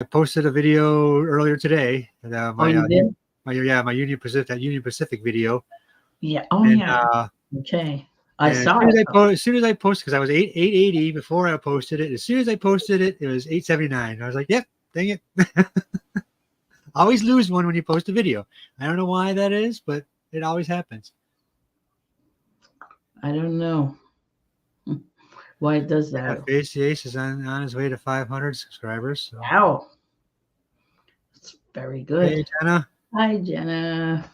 I posted a video earlier today. Oh, you did? My Union Pacific video, Yeah. Oh, and yeah. Okay. I and saw it. as soon as I posted, because I was 880 before I posted it. As soon as I posted it, it was 879. I was like, "Yep, dang it!" Always lose one when you post a video. I don't know why that is, but it always happens. I don't know why it does that. Face the Ace is on his way to 500 subscribers. So. Wow. It's very good. Hey, Jenna. Hi, Jenna.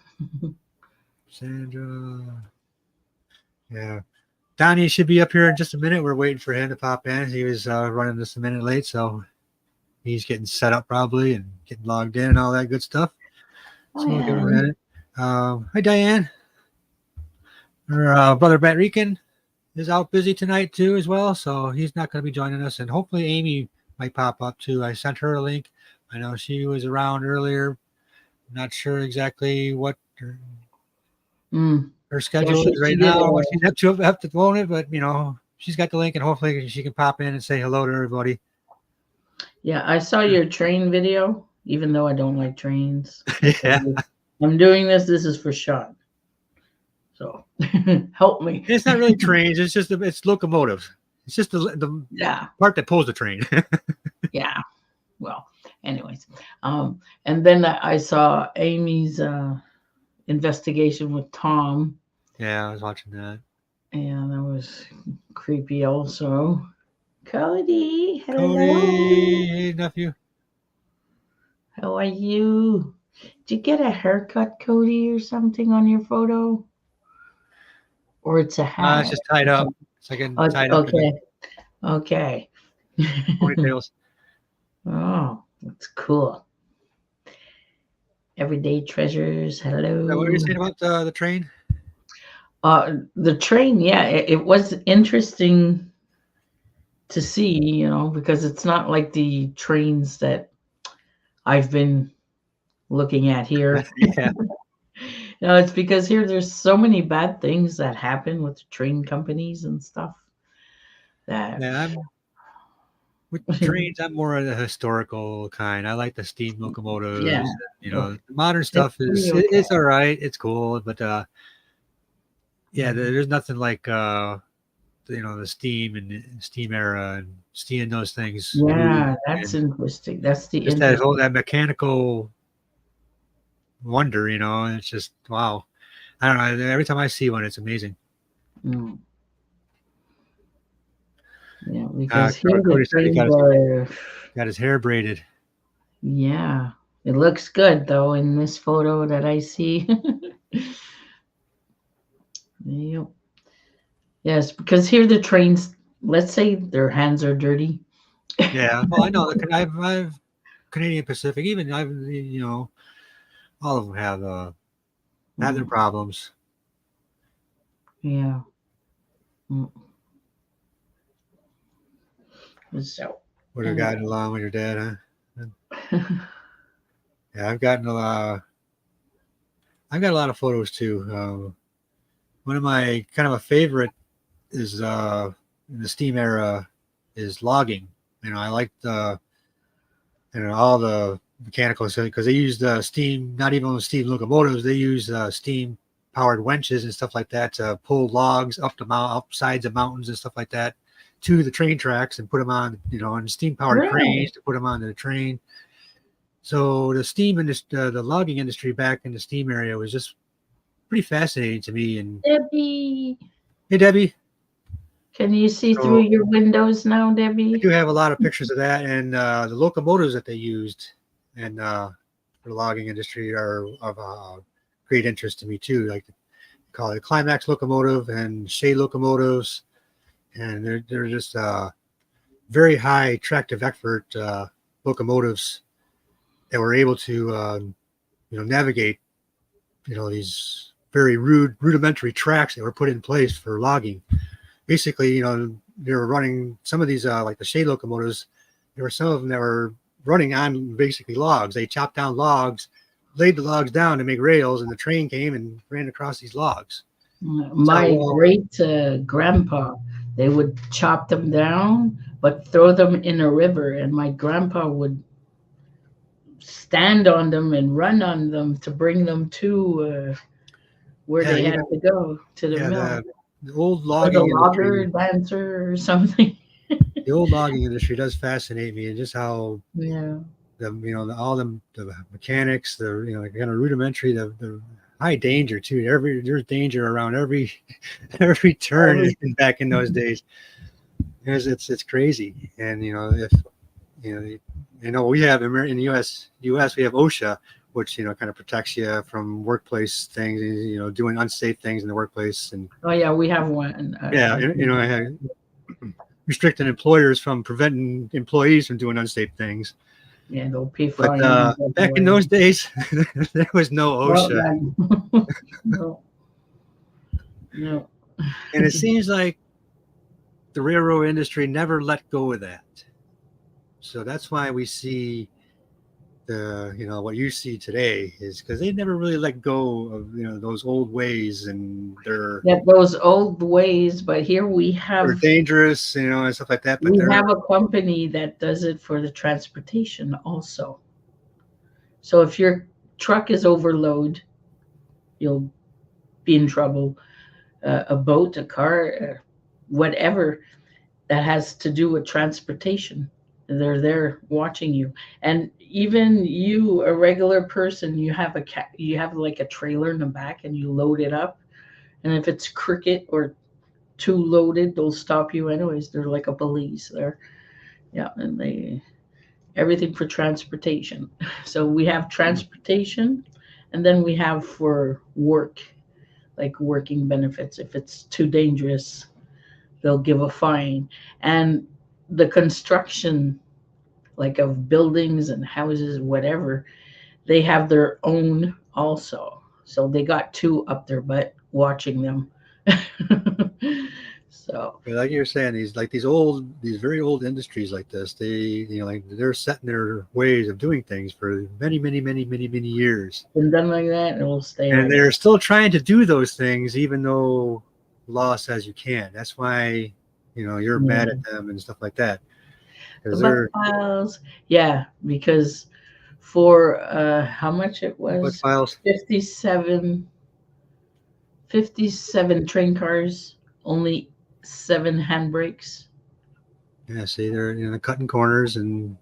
Sandra. Yeah. Donnie should be up here in just a minute. We're waiting for him to pop in. He was running just a minute late, so he's getting set up probably and getting logged in and all that good stuff. So we'll give him a minute. Hi, Diane. Her brother Matt Rican is out busy tonight too as well, so he's not going to be joining us. And hopefully Amy might pop up too. I sent her a link. I know she was around earlier. I'm not sure exactly what her schedule is right now. She's have to phone it, but she's got the link, and hopefully she can pop in and say hello to everybody. Yeah, I saw your train video, even though I don't like trains. Yeah. I'm doing this. This is for Sean. So help me. It's not really trains. It's just it's locomotives. It's just the part that pulls the train. Yeah. Well, anyways, and then I saw Amy's investigation with Tom. Yeah, I was watching that. And that was creepy also. Cody, hello. Cody, hey, nephew. How are you? Did you get a haircut, Cody, or something on your photo? Or it's a hat? It's just tied up. It's like tied up. Okay. Ponytails. Oh, that's cool. Everyday treasures. Hello. What were you saying about the train? The train, yeah, it was interesting to see, because it's not like the trains that I've been looking at here. Yeah. No, it's because here there's so many bad things that happen with train companies and stuff. With the trains, I'm more of the historical kind. I like the steam locomotives. Yeah. The modern stuff it's all right. It's cool, but there's nothing like the steam and steam era and seeing those things. Yeah, that's interesting. That's that mechanical wonder. It's just wow. I don't know. Every time I see one, it's amazing. Mm. Yeah, because Cody got his hair braided. Yeah, it looks good though in this photo that I see. Yep. Yes, because here the trains, let's say their hands are dirty. Yeah, well, I know. I've Canadian Pacific. Even I've all of them have their problems. Yeah. So. Would have gotten along with your dad, huh? Yeah, I've got a lot of photos too. One of my kind of a favorite is in the steam era is logging. I liked all the mechanical, because they used steam, not even with steam locomotives. They used steam powered winches and stuff like that to pull logs up sides of mountains and stuff like that to the train tracks and put them on, on steam powered cranes to put them onto the train. So the steam industry, the logging industry back in the steam area was just pretty fascinating to me. And Debbie. Hey, Debbie. Can you see through your windows now, Debbie? I do have a lot of pictures of that, and the locomotives that they used and for the logging industry are of great interest to me too. Like they call it Climax locomotive and Shea locomotives, and they're just very high tractive effort locomotives that were able to navigate these very rudimentary tracks that were put in place for logging. Basically, they were running some of these like the Shea locomotives. There were some of them that were running on basically logs. They chopped down logs, laid the logs down to make rails, and the train came and ran across these logs. My great grandpa, they would chop them down, but throw them in a river, and my grandpa would stand on them and run on them to bring them to where Yeah, they had to go to the yeah, mill. the old Or the logging logger industry, dancer or something. the old logging industry does fascinate me, and just how Yeah. all the mechanics, the kind of rudimentary, the high danger too. There's danger around every every turn back in those days. It's crazy, and if we have in the U.S. we have OSHA, which kind of protects you from workplace things, doing unsafe things in the workplace, and Oh yeah, we have one. yeah, restricting employers from preventing employees from doing unsafe things. Yeah, they'll pay But fines back in everywhere. those days, there was no Well, OSHA, no, no. and it seems like the railroad industry never let go of that. So that's why we see what you see today is because they never really let go of those old ways, and Yeah, those old ways, but here they're dangerous, and stuff like that. But we they're have a company that does it for the transportation also. So if your truck is overload, you'll be in trouble. A boat, a car, whatever that has to do with transportation. They're there watching you, and even you, a regular person, you have like a trailer in the back, and you load it up. And if it's crooked or too loaded, they'll stop you anyways. They're like a police there, yeah, and they everything for transportation. So we have transportation, and then we have for work, like working benefits. If it's too dangerous, they'll give a fine. And the construction, like of buildings and houses, whatever, they have their own also. So they got two up their butt watching them. So like you're saying, these very old industries like this, they're set in their ways of doing things for many, many, many, many, many years, been done like that, it will stay and like they're that. still trying to do those things even though law says you can't. That's why you're Yeah. mad at them and stuff like that, The because butt they're files, yeah, because for how much it butt was, files. 57, 57 train cars, only 7 handbrakes. Yeah, see, they're cutting corners, and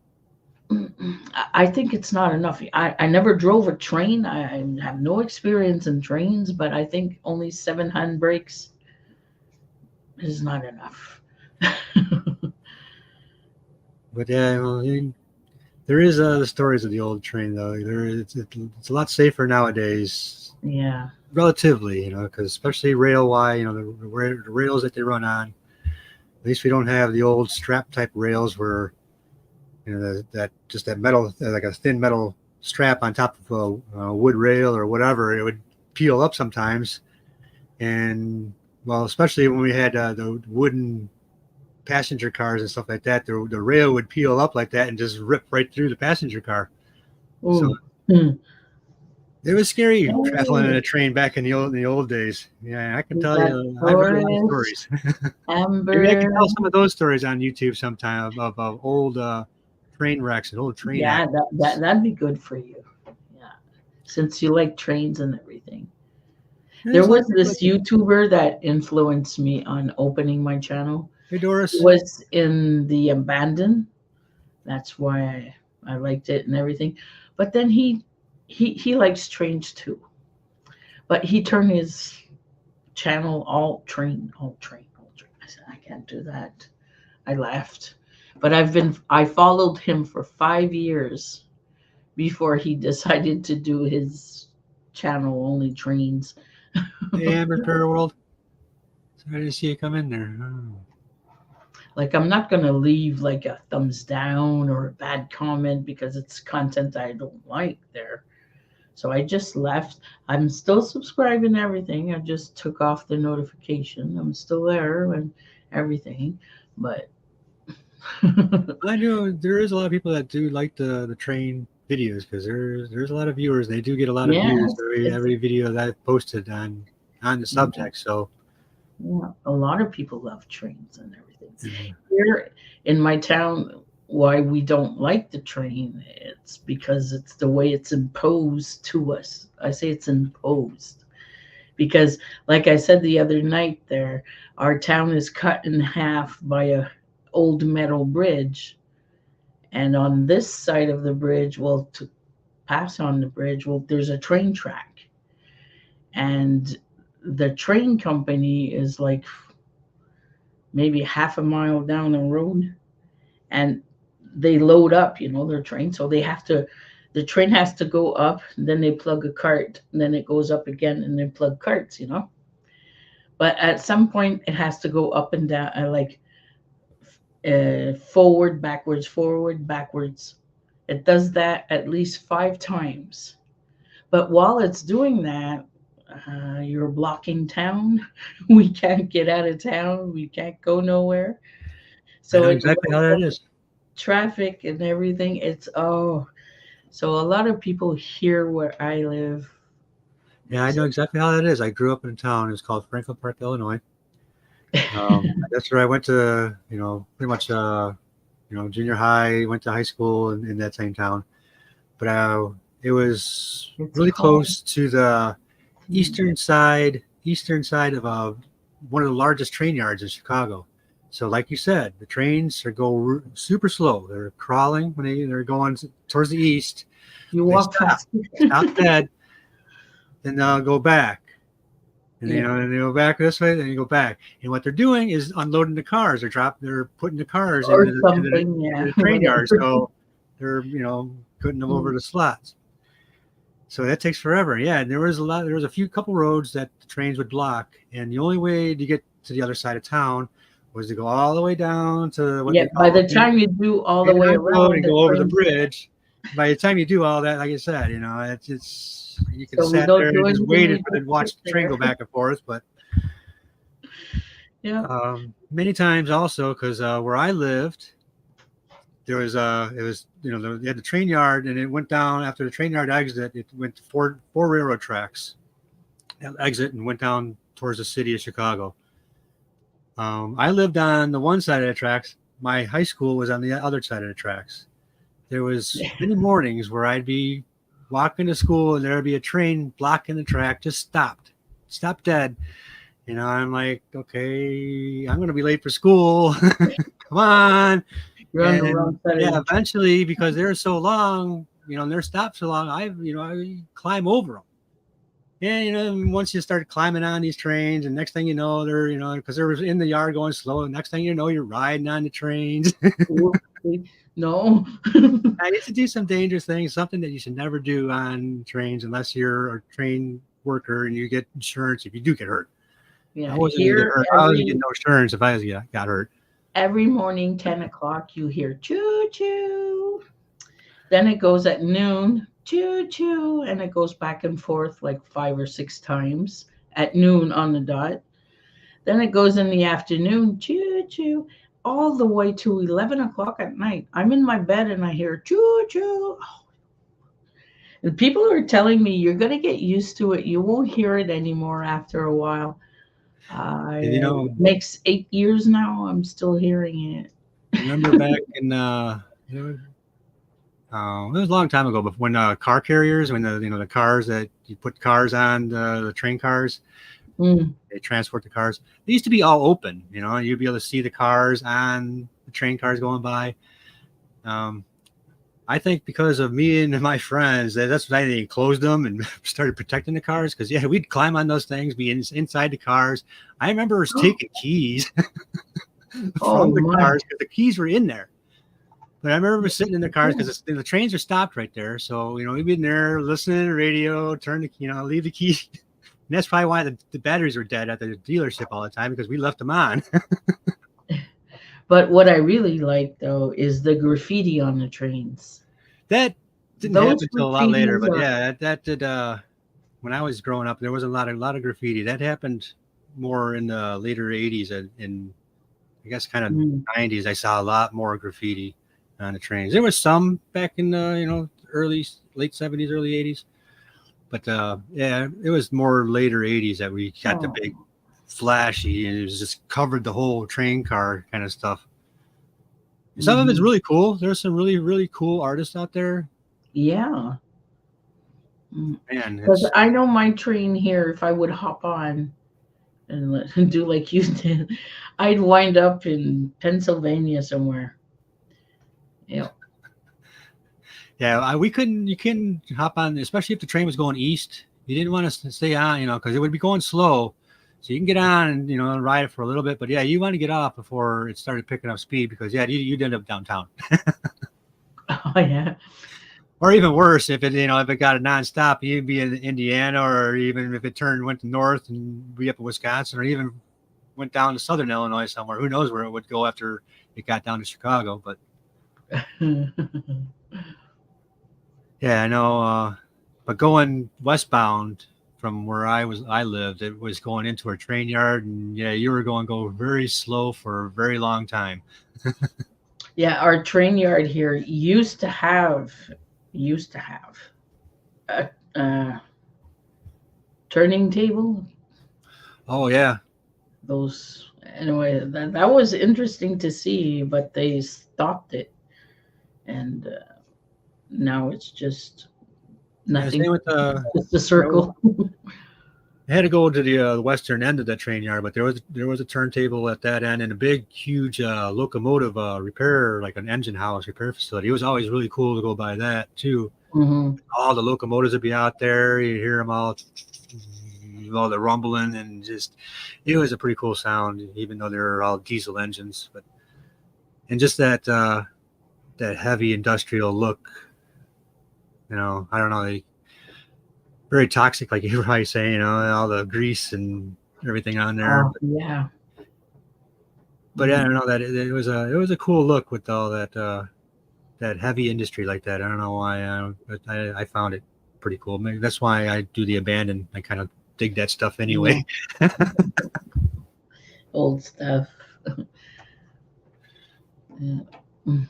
I think it's not enough. I never drove a train. I have no experience in trains, but I think only 7 handbrakes is not enough. but yeah, well, there is the stories of the old train though. It's a lot safer nowadays, Yeah. relatively, because especially railway, the rails that they run on. At least we don't have the old strap type rails where that metal, like a thin metal strap on top of a wood rail or whatever. It would peel up sometimes, and well, especially when we had the wooden passenger cars and stuff like that, the rail would peel up like that and just rip right through the passenger car. So Ooh. Hmm. it was scary traveling in Oh, a train back in the old days. Yeah, I can is tell that you, I've heard a lot of Taurus, stories. Maybe I Amber? can tell some of those stories on YouTube sometime of old train wrecks and old train Yeah, accidents. that'd be good for you. Yeah, since you like trains and everything. And There there's a lot of was people like this that. YouTuber that influenced me on opening my channel. Hey, He Doris. was in the abandoned. That's why I liked it and everything. But then he likes trains too. But he turned his channel all train, all train, all train. I said I can't do that. I laughed. But I followed him for 5 years before he decided to do his channel only trains. Hey, Amber Paraworld. Sorry to see you come in there. Oh. Like I'm not gonna leave like a thumbs down or a bad comment because it's content I don't like there. So I just left. I'm still subscribing to everything. I just took off the notification. I'm still there and everything. But I know there is a lot of people that do like the train videos because there's a lot of viewers. They do get a lot of yeah, views it's every video that I've posted on the yeah, subject. So yeah. A lot of people love trains and everything. yeah. Here in my town, why we don't like the train. It's because it's the way it's imposed to us. I say it's imposed because, like I said the other night, there, our town is cut in half by a old metal bridge, and on this side of the bridge, well, to pass on the bridge, well, there's a train track, and the train company is like maybe half a mile down the road, and they load up, their train. So the train has to go up, then they plug a cart, and then it goes up again, and then plug carts. But at some point, it has to go up and down, forward, backwards. It does that at least 5 times. But while it's doing that, you're blocking town. We can't get out of town. We can't go nowhere. I know So it's exactly how that is. traffic and everything. So a lot of people here where I live. Yeah, I know exactly how that is. I grew up in a town. It's called Franklin Park, Illinois. That's where I went to, pretty much, junior high, went to high school in that same town. But it was really close to the eastern side of one of the largest train yards in Chicago. So like you said, the trains go super slow. They're crawling when they're going towards the east. You walk fast. Stop dead, then they'll go back. And and they go back this way, then you go back. And what they're doing is unloading the cars. They're putting the cars into the train yard. So they're putting them over the slots. So that takes forever. Yeah, and there was a couple roads that the trains would block, and the only way to get to the other side of town was to go all the way down to by the time you do all the way around and go over the bridge. By the time you do all that, like I said, it's you can sit there and just waited for them to watch the train go back and forth. But yeah, many times also because where I lived, there was they had the train yard, and it went down after the train yard exit. It went to four railroad tracks exit and went down towards the city of Chicago. I lived on the one side of the tracks. My high school was on the other side of the tracks. There was many mornings where I'd be walking to school and there'd be a train blocking the track, just stopped dead. I'm like, okay, I'm going to be late for school. Come on. You're on the wrong side. Yeah, eventually, because they're so long, and they're stopped so long, I climb over them. Yeah, once you start climbing on these trains, and next thing you know, they're, because they're in the yard going slow. And next thing you know, you're riding on the trains. No. I used to do some dangerous things, something that you should never do on trains unless you're a train worker and you get insurance if you do get hurt. Yeah, I wasn't going to get hurt. I was getting no insurance if I got hurt. Every morning, 10 o'clock, you hear choo-choo. Then it goes at noon, choo-choo, and it goes back and forth like 5 or 6 times at noon on the dot. Then it goes in the afternoon, choo-choo, all the way to 11 o'clock at night. I'm in my bed and I hear choo-choo. Oh. And people are telling me, you're going to get used to it. You won't hear it anymore after a while. It makes 8 years now. I'm still hearing it. Remember back in it was a long time ago, but when car carriers, when the cars that you put cars on, the train cars, they transport the cars. They used to be all open. You'd be able to see the cars on the train cars going by. I think because of me and my friends, that's why they closed them and started protecting the cars. Because we'd climb on those things, be inside the cars. I remember taking keys from the cars because the keys were in there. But I remember sitting in the cars because the trains are stopped right there. So we'd be in there listening to the radio, leave the key. And that's probably why the batteries were dead at the dealership all the time, because we left them on. But what I really like, though, is the graffiti on the trains. That didn't happen until a lot later, but that did. When I was growing up, there was a lot of graffiti. That happened more in the later '80s and I guess kind of '90s. I saw a lot more graffiti on the trains. There was some back in the late '70s, early '80s, but it was more later '80s that we got the big flashy, and it was just covered the whole train car kind of stuff. Some of it's Mhm. really cool. There's some really, really cool artists out there. Yeah. Man, Because it's I know my train here, if I would hop on and do like you did, I'd wind up in Pennsylvania somewhere. Yeah. yeah. We couldn't. You couldn't hop on, especially if the train was going east. You didn't want to stay on, because it would be going slow. So you can get on and ride it for a little bit, but yeah, you want to get off before it started picking up speed because yeah, you'd end up downtown. Oh yeah. Or even worse, if it got a nonstop, you'd be in Indiana, or even if it went to north and be up in Wisconsin, or even went down to southern Illinois somewhere. Who knows where it would go after it got down to Chicago? But yeah, I know. But going westbound from where I lived, it was going into a train yard, and yeah, you were going to go very slow for a very long time. Yeah, our train yard here used to have a, turning table. Oh yeah, Those anyway, that was interesting to see, but they stopped it, and now it's just yeah. nothing. Same with Just a circle. I had to go to the western end of that train yard, but there was a turntable at that end and a big, huge locomotive repair, like an engine house repair facility. It was always really cool to go by that too. Hmm. All the locomotives would be out there. You hear them all the rumbling, and just it was a pretty cool sound, even though they were all diesel engines. But and just that heavy industrial look, I don't know, very toxic, like you were probably saying, all the grease and everything on there. Oh yeah. But yeah, I don't know that it was a cool look with all that heavy industry like that. I don't know why, but I found it pretty cool. Maybe that's why I do the abandoned. I kind of dig that stuff Yeah. anyway. Old stuff. Yeah. Mm.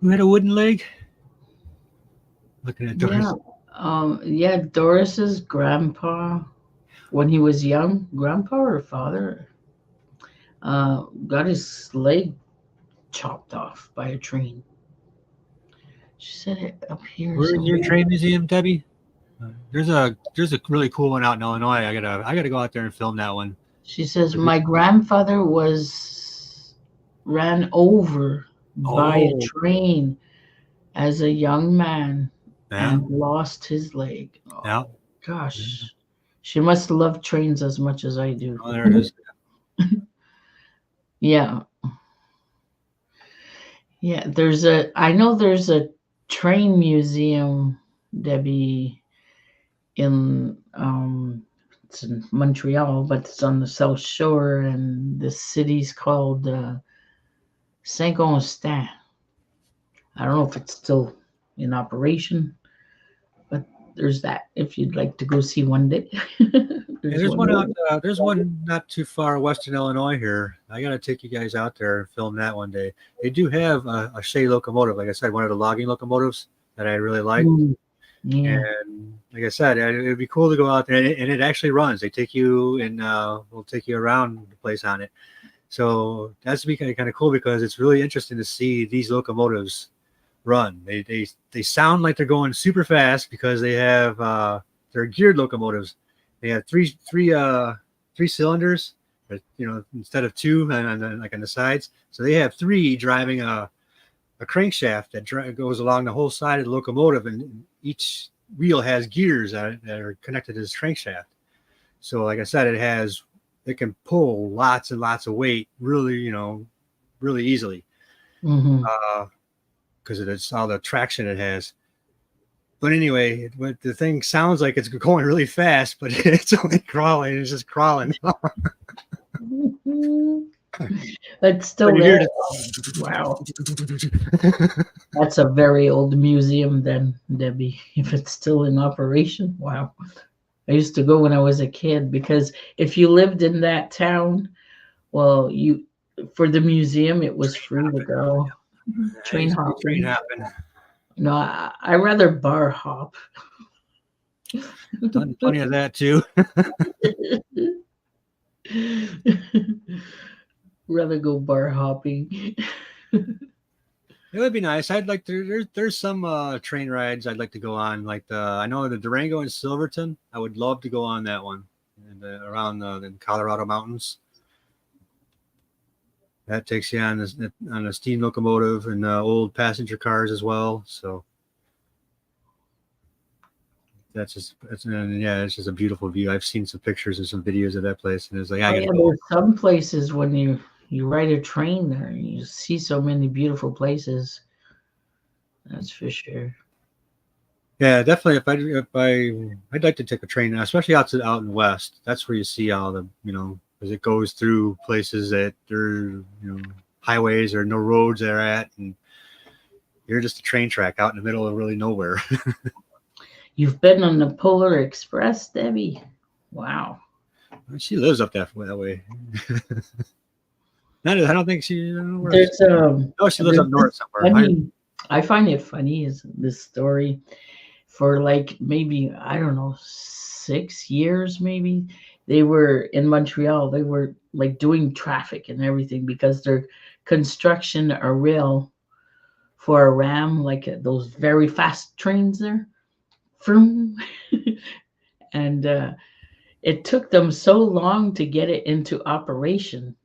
Who had a wooden leg? Looking at Doris. Yeah. Yeah, Doris's grandpa, when he was young, grandpa or father, got his leg chopped off by a train. She said it up here Where's your somewhere. train museum, Debbie? There's a really cool one out in Illinois. I gotta go out there and film that one. She says my grandfather was ran over by a Oh, train as a young man yeah, and lost his leg. yeah. Oh gosh. She must love trains as much as I do. Oh, there it is. Yeah. Yeah, I know there's a train museum, Debbie, in it's in Montreal, but it's on the South Shore, and the city's called Saint Constant. I don't know if it's still in operation, but there's that. If you'd like to go see one day, Yeah, there's one. there's one not too far west in Illinois here. I gotta take you guys out there and film that one day. They do have a Shea locomotive, like I said, one of the logging locomotives that I really like. Mm, yeah. And like I said, it'd be cool to go out there, and it actually runs. They take you and will take you around the place on it. So that's be kind of cool because it's really interesting to see these locomotives run. They sound like they're going super fast because they're geared locomotives. They have three cylinders, but instead of two like on the sides. So they have three driving a crankshaft that goes along the whole side of the locomotive, and each wheel has gears that are connected to this crankshaft. So like I said, it can pull lots and lots of weight really, really easily Hmm. because it's all the traction it has. But anyway, the thing sounds like it's going really fast, but it's only crawling. It's just crawling. That's still But you there. hear Wow. the That's a very old museum then, Debbie, if it's still in operation. Wow. I used to go when I was a kid because if you lived in that town, well, for the museum it was free to go. Train train hopping. hopping. No, I rather bar hop. Done plenty of that too. Rather go bar hopping. It would be nice. I'd like to. There's some train rides I'd like to go on. Like I know the Durango and Silverton. I would love to go on that one, and around the Colorado mountains. That takes you on a steam locomotive and old passenger cars as well. So it's just a beautiful view. I've seen some pictures and some videos of that place, and it's like Oh I yeah, gotta go. there's some places when you ride a train there, you see so many beautiful places. That's for sure. Yeah, definitely. I'd like to take a train, especially out in west. That's where you see all the because it goes through places that highways or no roads they're at, and you're just a train track out in the middle of really nowhere. You've been on the Polar Express, Debbie? Wow. She lives up that way. I don't think she. I don't know where else. There's No, she lives there's up north this somewhere. funny, I find it funny is this story for like maybe I don't know 6 years maybe they were in Montreal. They were like doing traffic and everything because their construction a rail for a ram like those very fast trains there. Vroom. And it took them so long to get it into operation.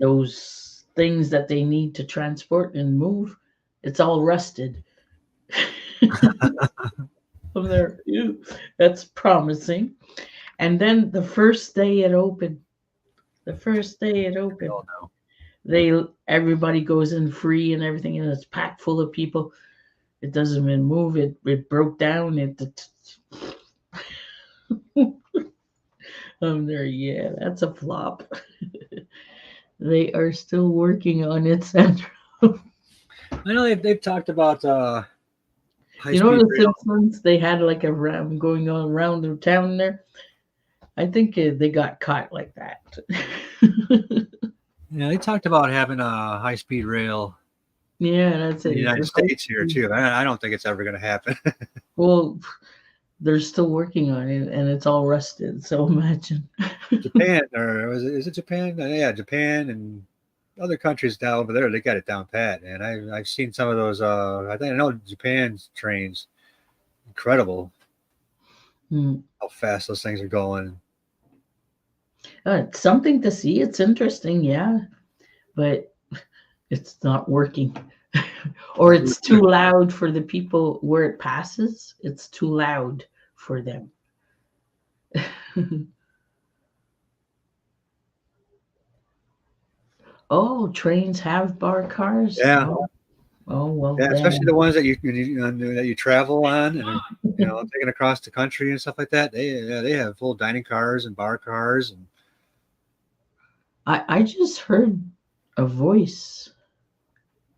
Those things that they need to transport and move, it's all rusted. From there, ew, that's promising. And then the first day it We opened, all know. they everybody goes in free and everything, and it's packed full of people. It doesn't even move. It broke down. I'm there. Yeah, that's a flop. They are still working on it, Sandra. I know they've talked about high You know speed the rail. Simpsons? They had like a ram going on around the town there. I think they got caught like that. Yeah, they talked about having a high speed rail Yeah, that's in the it. United States here too. I don't think it's ever going to happen. Well, they're still working on it, and it's all rusted. So imagine. Japan, or is it Japan? Yeah, Japan and other countries down over there, they got it down pat. And I've seen some of those. I know Japan's trains, incredible Hmm. how fast those things are going. It's something to see. It's interesting, yeah, but it's not working, or it's too loud for the people where it passes. It's too loud for them. Oh, trains have bar cars. Yeah, Oh well, yeah, especially then the ones that you travel on and taking across the country and stuff like that. They have full dining cars and bar cars and I just heard a voice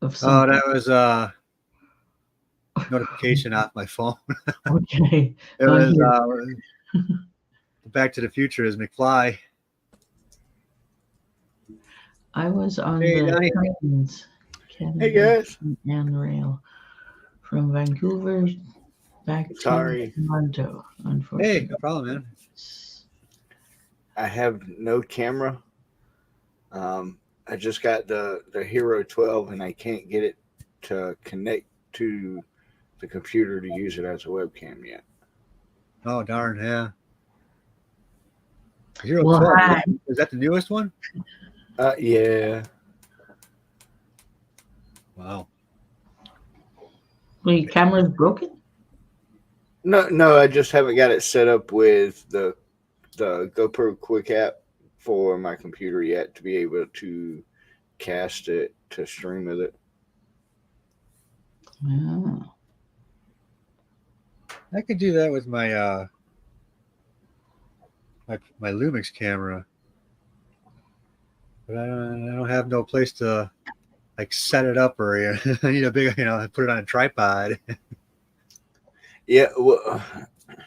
of oh, something. that was notification off my phone. Okay, It on was here. Back to the Future is McFly. I was on Hey, the Donnie. trains, Hey Canada guys. and rail from Vancouver back to Sorry, Toronto. Hey, Unfortunately, no problem, man. I have no camera. I just got the Hero 12 and I can't get it to connect to the computer to use it as a webcam yet. Oh, darn, yeah. Hero well, 12. hi. Is that the newest one? Yeah. Wow. Well, your camera's broken. No, I just haven't got it set up with the GoPro Quick app for my computer yet to be able to cast it to stream with it. Oh. I could do that with my my Lumix camera, but I don't have no place to like set it up or I need a big put it on a tripod. Yeah, well,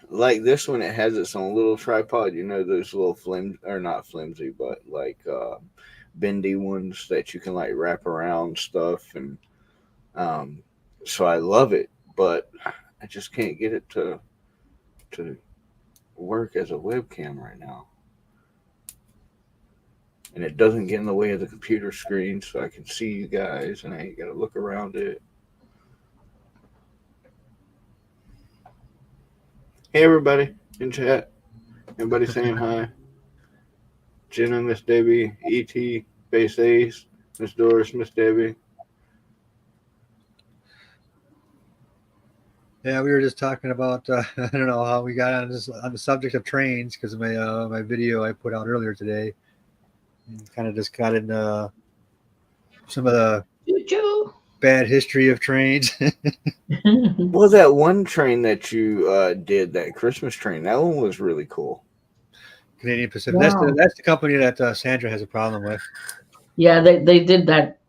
like this one, it has its own little tripod. You know those little flimsy, or not flimsy, but like bendy ones that you can like wrap around stuff, and so I love it, but I just can't get it to work as a webcam right now. and it doesn't get in the way of the computer screen, so I can see you guys, and I ain't gotta look around it. Hey, everybody in chat. Everybody saying hi. Jenna, Miss Debbie, E.T., Base Ace, Miss Doris, Miss Debbie. Yeah, we were just talking about I don't know how we got on the subject of trains because of my video I put out earlier today. Kind of just got into some of the Choo-choo. bad history of trains. Well, that one train that you did, that Christmas train, that one was really cool. Canadian Pacific. Wow. That's the company that Sandra has a problem with. Yeah, they did that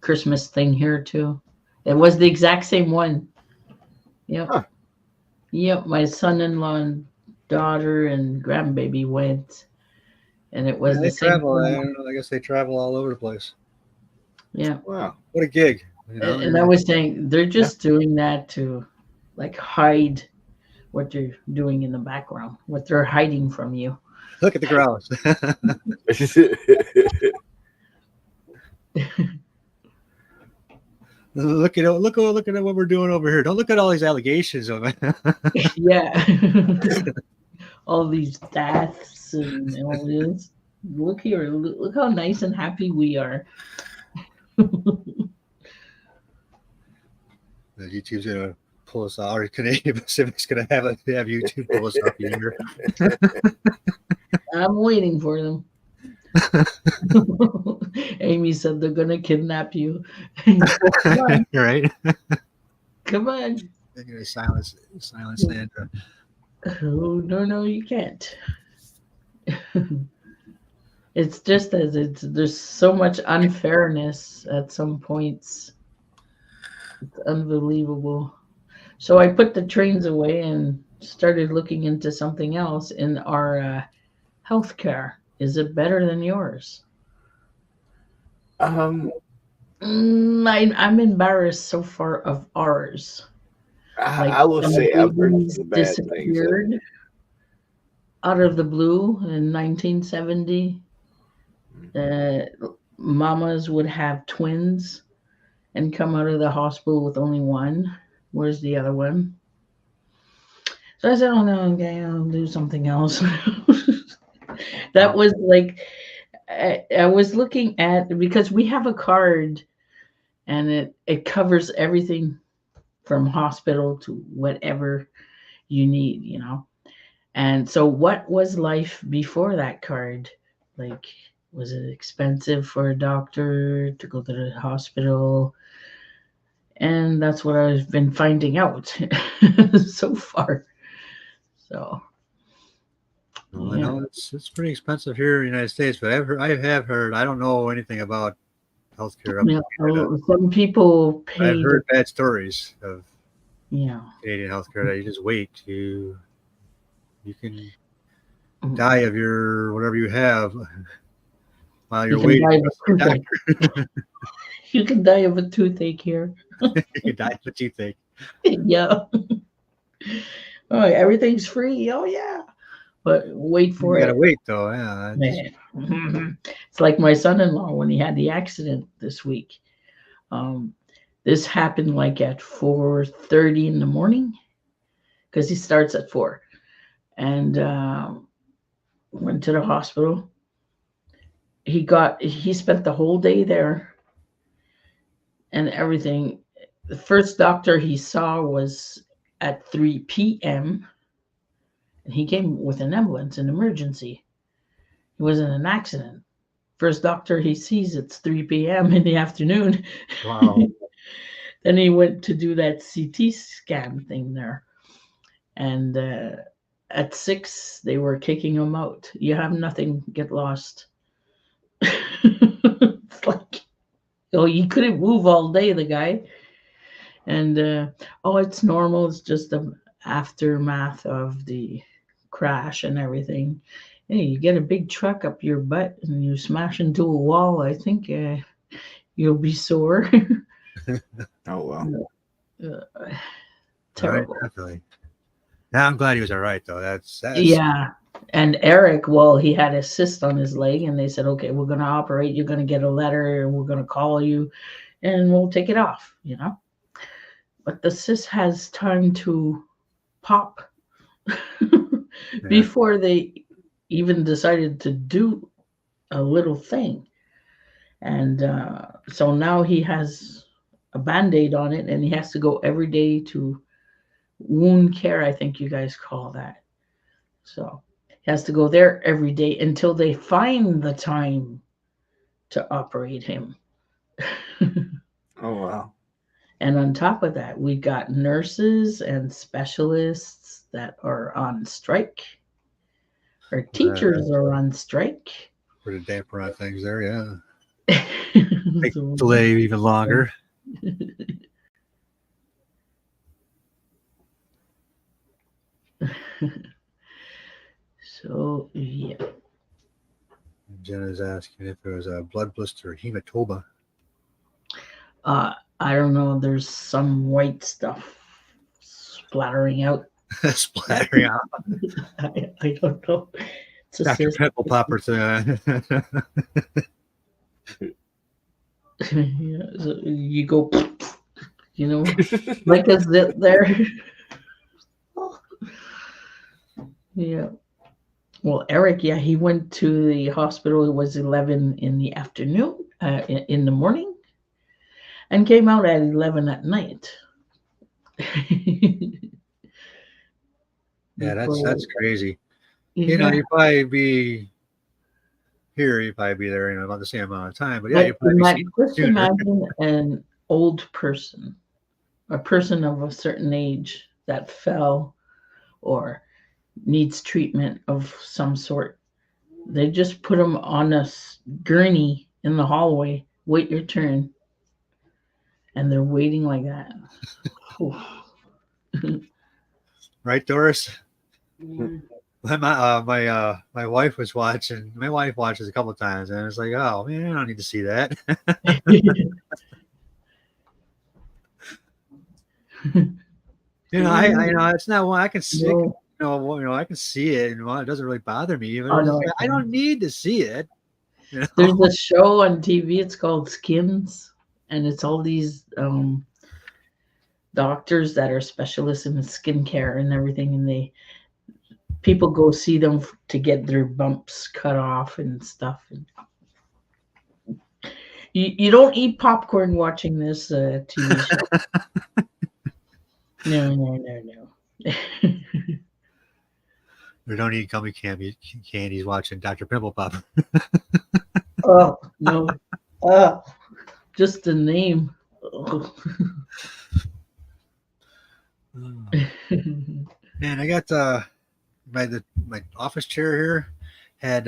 Christmas thing here too. It was the exact same one. Yep. Huh. Yep. My son-in-law and daughter and grandbaby went, and it was Yeah, the they same travel. I thing. don't know. I guess they travel all over the place. Yeah. Wow. What a gig! You know? And I was saying they're just doing that to like hide what they're doing in the background, what they're hiding from you. Look at the grouse. Look at what we're doing over here. Don't look at all these allegations of it. Yeah. All these deaths and all this. Look here. Look how nice and happy we are. YouTube's gonna pull us out, or Canadian Pacific's gonna have YouTube pull us off the air. I'm waiting for them. Amy said they're gonna kidnap you. Come on, Right? come on. They're gonna silence Sandra. Oh no, you can't. It's just as there's so much unfairness at some points. It's unbelievable. So I put the trains away and started looking into something else in our healthcare. Is it better than yours? I'm embarrassed so far of ours. I will some say I've heard babies some bad things. disappeared out of the blue in 1970. Mamas would have twins and come out of the hospital with only one. Where's the other one? So I said, oh no, okay, I'll do something else. That was like, I was looking at, because we have a card and it covers everything from hospital to whatever you need, you know. And so what was life before that card? Like, was it expensive for a doctor to go to the hospital? And that's what I've been finding out so far. So, Well, I know it's pretty expensive here in the United States, but I have heard. I don't know anything about healthcare up yeah, in Canada. some people pay. I've heard bad stories of Yeah. Canadian healthcare that you just wait. You can die of your whatever you have while you're waiting. For a doctor. You can die of a toothache here. You can die of a toothache. Yeah. Oh, everything's free. Oh yeah. But wait for You it. gotta wait though. Yeah. It's like my son-in-law when he had the accident this week. This happened like at 4:30 in the morning because he starts at 4, and went to the hospital. He spent the whole day there and everything. The first doctor he saw was at 3 p.m. and he came with an ambulance, an emergency. It wasn't an accident. First doctor he sees, it's 3 p.m. in the afternoon. Wow. Then he went to do that CT scan thing there. And at 6, they were kicking him out. You have nothing, get lost. It's like, oh, he couldn't move all day, the guy. And, it's normal. It's just the aftermath of the crash and everything. Hey, you get a big truck up your butt and you smash into a wall, I think you'll be sore. Oh, wow. Terrible. Right, definitely. Now I'm glad he was all right though. That's Yeah. And Eric, well, he had a cyst on his leg, and they said, okay, we're going to operate. You're going to get a letter, and we're going to call you, and we'll take it off, you know. But the cyst has time to pop before they even decided to do a little thing. And so now he has a Band-Aid on it, and he has to go every day to wound care, I think you guys call that. So he has to go there every day until they find the time to operate him. Oh wow. And on top of that, we got nurses and specialists that are on strike. Our teachers are on strike. Put a damper on things there, yeah. Make So- delay even longer. So yeah. Jenna's asking if it was a blood blister or hematoma. I don't know. There's some white stuff splattering out. Splattering out. I don't know. It's a Dr. cyst. Pimple Popper. Yeah, so you go, you know, like a zip there. Yeah. Well, Eric, yeah, he went to the hospital. It was 11 in the afternoon, in the morning, and came out at 11 at night. Yeah, that's crazy. You Yeah. know, you'd probably be here, you'd probably be there, about the same amount of time. But yeah, Like, you'd probably be just sooner. imagine an old person, a person of a certain age that fell or needs treatment of some sort. They just put them on a gurney in the hallway, wait your turn, and they're waiting like that. Right, Doris? Yeah. My wife was watching. My wife watches a couple of times, and it's like, oh man, I don't need to see that. It's not one I can see. No. I can see it, and it doesn't really bother me. But Oh, no, I don't need to see it. There's a show on TV. It's called Skins, and it's all these doctors that are specialists in skincare and everything, and people go see them to get their bumps cut off and stuff. And you don't eat popcorn watching this TV show. No. We don't eat gummy candies watching Dr. Pimple Popper. Oh no! Just the name. Oh. Man, I got my office chair here had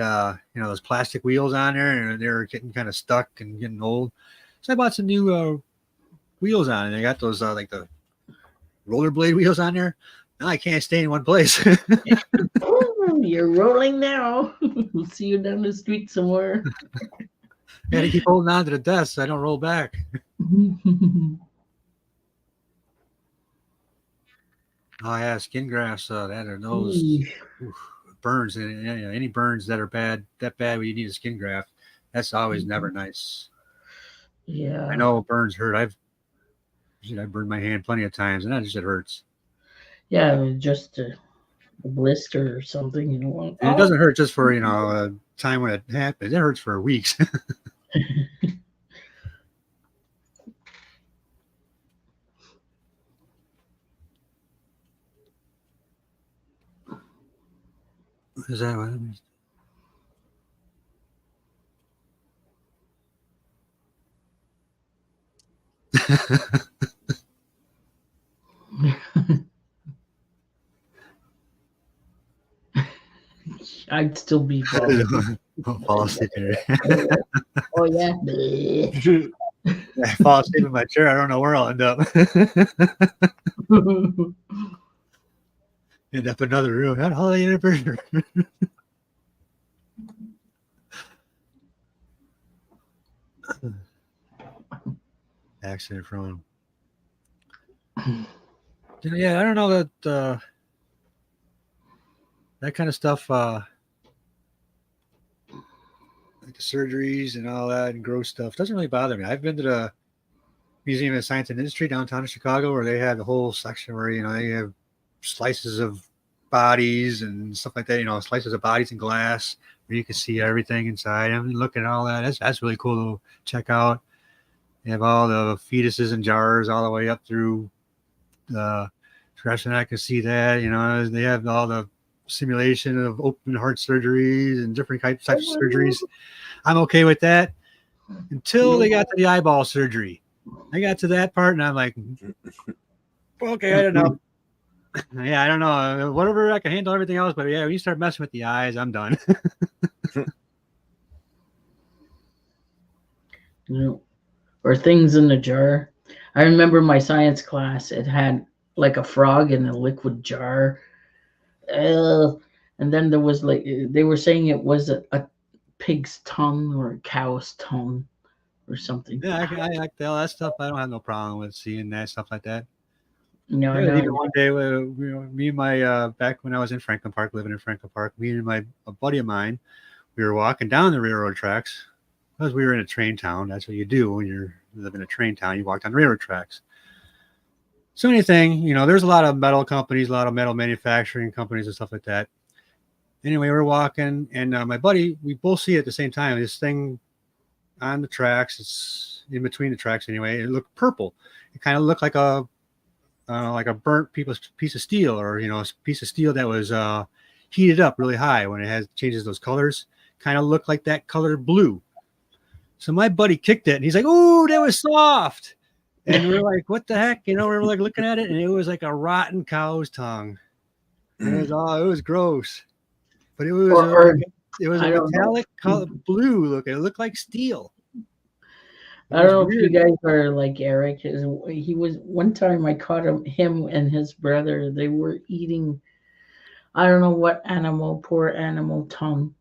those plastic wheels on there, and they were getting kind of stuck and getting old. So I bought some new wheels on, and I got those like the rollerblade wheels on there. Now I can't stay in one place. Oh, you're rolling now. We'll see you down the street somewhere. Got to keep holding on to the desk so I don't roll back. Oh yeah, skin grafts. That or those burns, and any burns that are bad where you need a skin graft. That's always never nice. Yeah. I know burns hurt. I've burned my hand plenty of times, and that just hurts. Yeah, just a blister or something, And it doesn't hurt just for a time when it happens. It hurts for weeks. Is that what it is? I'd still be Fall asleep in Oh yeah. I fall asleep in my chair. I don't know where I'll end up. End up in another room. How the hell did I end up here? Accident from. Yeah, I don't know that that kind of stuff like the surgeries and all that and gross stuff doesn't really bother me. I've been to the Museum of Science and Industry downtown in Chicago, where they had the whole section where they have slices of bodies and stuff like that. Slices of bodies in glass where you can see everything inside. I'm looking at all that. That's really cool to check out. They have all the fetuses in jars all the way up through the trash, and I can see that. They have all the simulation of open heart surgeries and different types of surgeries. I'm okay with that until they got to the eyeball surgery. I got to that part and I'm like, okay, I don't know. Yeah, I don't know. Whatever, I can handle everything else, but yeah, when you start messing with the eyes, I'm done. Or things in a jar. I remember my science class, it had like a frog in a liquid jar. And then there was they were saying it was a pig's tongue or a cow's tongue or something. Yeah, I like all that stuff. I don't have no problem with seeing that stuff like that. No, Yeah, even one day, me and my back when I was in Franklin Park, living in Franklin Park, me and a buddy of mine, we were walking down the railroad tracks because we were in a train town. That's what you do when you live in a train town. You walk down railroad tracks. So anything, there's a lot of metal companies, a lot of metal manufacturing companies and stuff like that. Anyway, we're walking, and my buddy, we both see it at the same time. This thing on the tracks, it's in between the tracks anyway. It looked purple. It kind of looked like a burnt piece of steel, or a piece of steel that was heated up really high. When it changes those colors, kind of looked like that color blue. So my buddy kicked it, and he's like, "Oh, that was soft." And we're like, "What the heck?" We're like looking at it, and it was like a rotten cow's tongue. It was gross, but it was it was a metallic color, blue look. It looked like steel. I don't know if you guys are like Eric. He was one time I caught him and his brother. They were eating, I don't know what animal, poor animal tongue.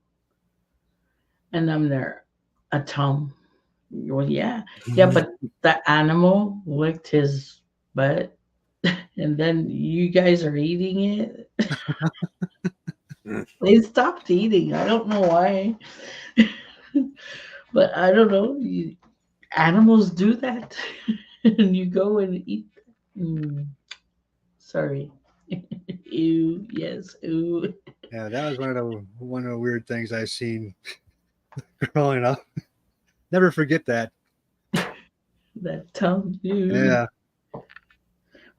And I'm there, a tongue. Well, yeah, but the animal licked his butt, and then you guys are eating it. They stopped eating. I don't know why, but I don't know. Animals do that, and you go and eat. Sorry. Ew. Yes. Ew. Yeah, that was one of the weird things I've seen growing up. Never forget that. That tongue. Ew. Yeah.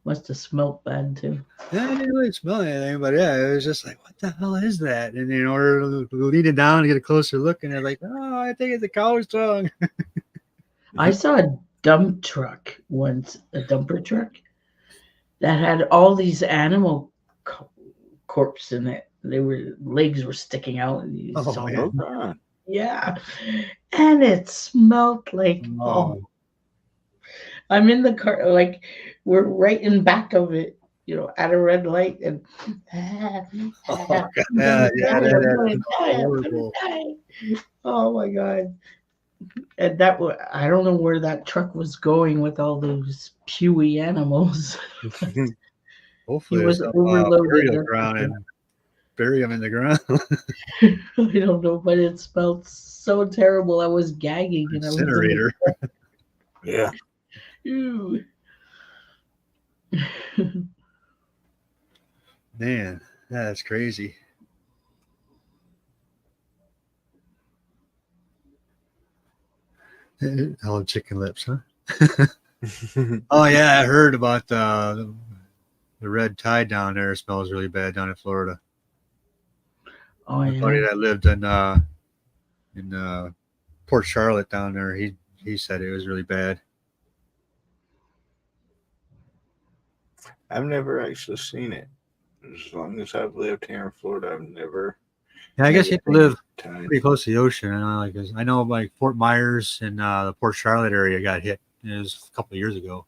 Must have smelled bad too. Yeah, I didn't really smell anything, but yeah, it was just like, what the hell is that? And we're leaning down to get a closer look, and they're like, oh, I think it's a cow's tongue. I saw a dump truck once, a dumper truck that had all these animal corpses in it. Legs were sticking out. And you saw them. Yeah, and it smelled like I'm in the car, like we're right in back of it, at a red light, and horrible. Oh my god. And I don't know where that truck was going with all those pewy animals. Hopefully he was overloaded ground and bury them in the ground. I don't know, but it smelled so terrible. I was gagging. Incinerator. Yeah. Ew. Man, that's crazy. All chicken lips, huh? Oh yeah, I heard about the red tide down there. It smells really bad down in Florida. Oh My buddy that lived in Port Charlotte down there, he said it was really bad. I've never actually seen it. As long as I've lived here in Florida, I've never. Yeah, I guess you have to live pretty close to the ocean. I know like Fort Myers and the Port Charlotte area got hit. It was a couple of years ago.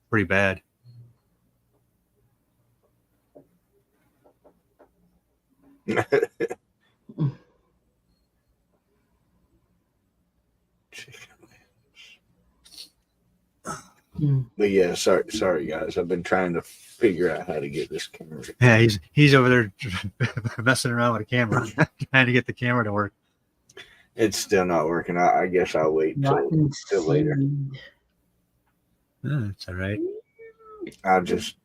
Pretty bad. But yeah, sorry guys. I've been trying to figure out how to get this camera. Yeah, he's over there messing around with a camera, trying to get the camera to work. It's still not working. I guess I'll wait Rotten till later. seed. Oh, that's all right. I'll just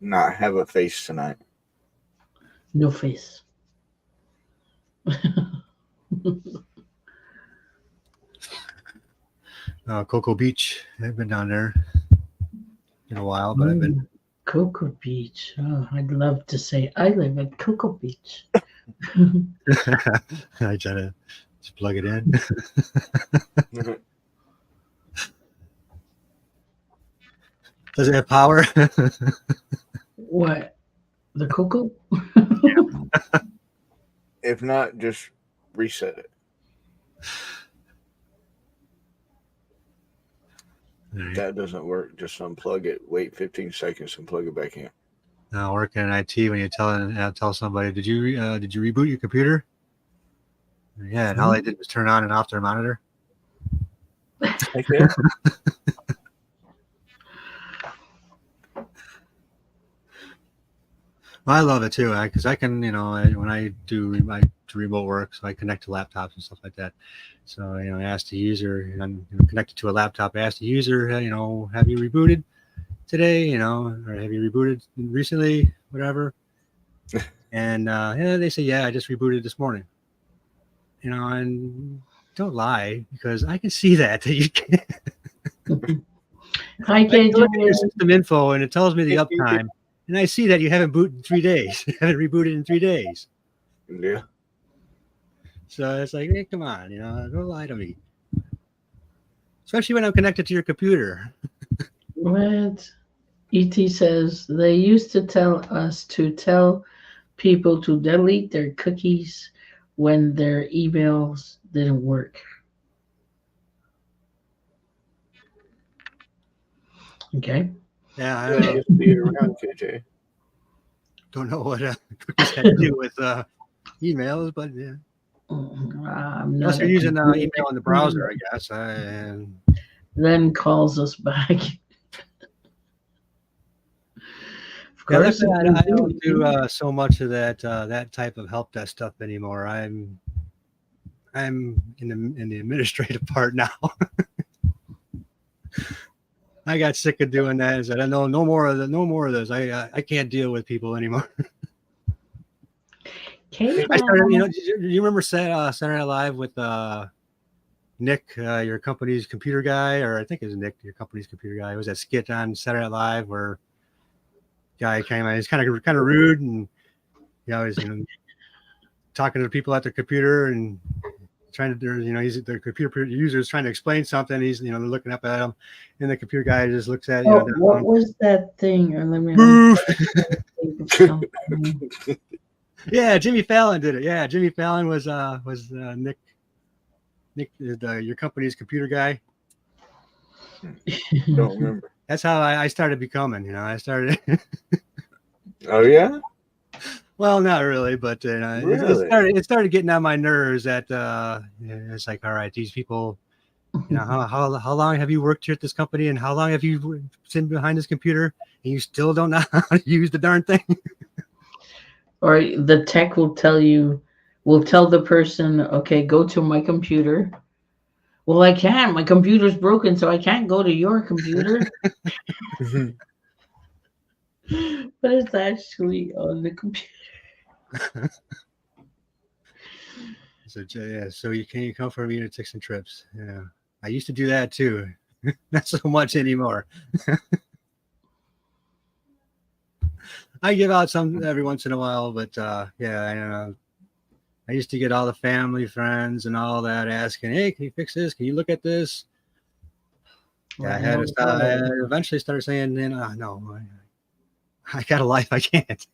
not have a face tonight. No face. Cocoa Beach. I've been down there in a while, but I've been. Cocoa Beach. Oh, I'd love to say I live at Cocoa Beach. I try to just plug it in. Does it have power? What? The cocoa? If not, just reset it. If that doesn't work, just unplug it. Wait 15 seconds and plug it back in. Now working in IT, when you tell somebody, did you reboot your computer? Yeah, and all they did was turn on and off their monitor. Okay. Well, I love it too, because I can, when I do my remote work, so I connect to laptops and stuff like that. So, I ask the user, and I'm connected to a laptop. I ask the user, have you rebooted today? Or have you rebooted recently? Whatever. And they say, yeah, I just rebooted this morning. And don't lie, because I can see that you can't. I can't do look at your it. system info, and it tells me the uptime. And I see that you haven't booted in 3 days. You haven't rebooted in 3 days. Yeah. So it's like, hey, come on, don't lie to me. Especially when I'm connected to your computer. What? ET says they used to tell us to tell people to delete their cookies when their emails didn't work. Okay. Yeah, I Yeah, just be around, KJ. don't know what cookies had to do with emails, but yeah. Unless you're using email in the browser, I guess. Then calls us back. Yeah, I don't do so much of that type of help desk stuff anymore. I'm in the administrative part now. I got sick of doing that. I said, no more of those. I can't deal with people anymore. I started, do you remember Saturday Night Live with Nick, your company's computer guy, or I think it was Nick, your company's computer guy? It was that skit on Saturday Night Live where guy came out. He's kind of rude, and he's talking to people at their computer and trying to, he's the computer user is trying to explain something. He's they're looking up at him, and the computer guy just looks at what was that thing? Or let me Yeah, Jimmy Fallon did it. Yeah, Jimmy Fallon was Nick, your company's computer guy. Don't remember. That's how I started becoming. I started. Oh yeah. Well, not really, but Really? it started getting on my nerves. That it's like, all right, these people. How long have you worked here at this company, and how long have you sitting behind this computer, and you still don't know how to use the darn thing? Or the tech will tell the person, okay, go to my computer. Well, I can't. My computer's broken, so I can't go to your computer. But it's actually on the computer. So you can come for me to take some trips. Yeah, I used to do that too. Not so much anymore. I give out some every once in a while, but I used to get all the family, friends, and all that asking, "Hey, can you fix this? Can you look at this?" Yeah, I had to stop. I eventually started saying, "No, I got a life. I can't."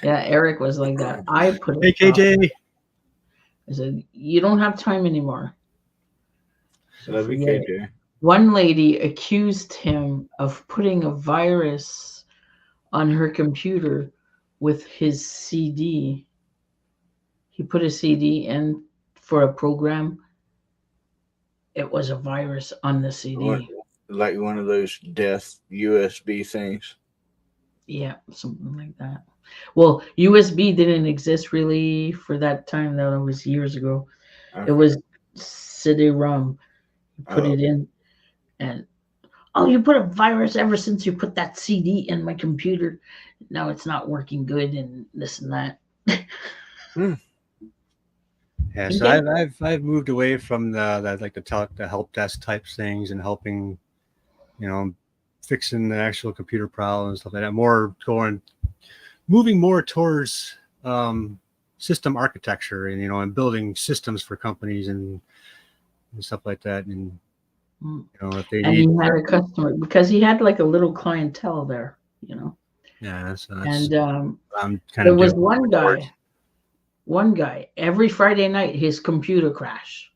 Yeah, Eric was like that. I put Hey, KJ. I said, you don't have time anymore. Love you, KJ. One lady accused him of putting a virus on her computer with his CD. He put a CD in for a program. It was a virus on the CD. Like one of those death USB things. Yeah, something like that. Well, USB didn't exist really for that time. That was years ago. It was CD-ROM. You put Oh. it in, and you put a virus ever since you put that CD in my computer. Now it's not working good, and this and that. Yeah, You so get- I've moved away from the help desk type things and helping, fixing the actual computer problems and stuff like that. Moving more towards system architecture and and building systems for companies and stuff like that. And if they And need, he had a customer because he had like a little clientele there, yeah, so that's And I'm kind there of was doing towards. one guy, every Friday night, his computer crashed.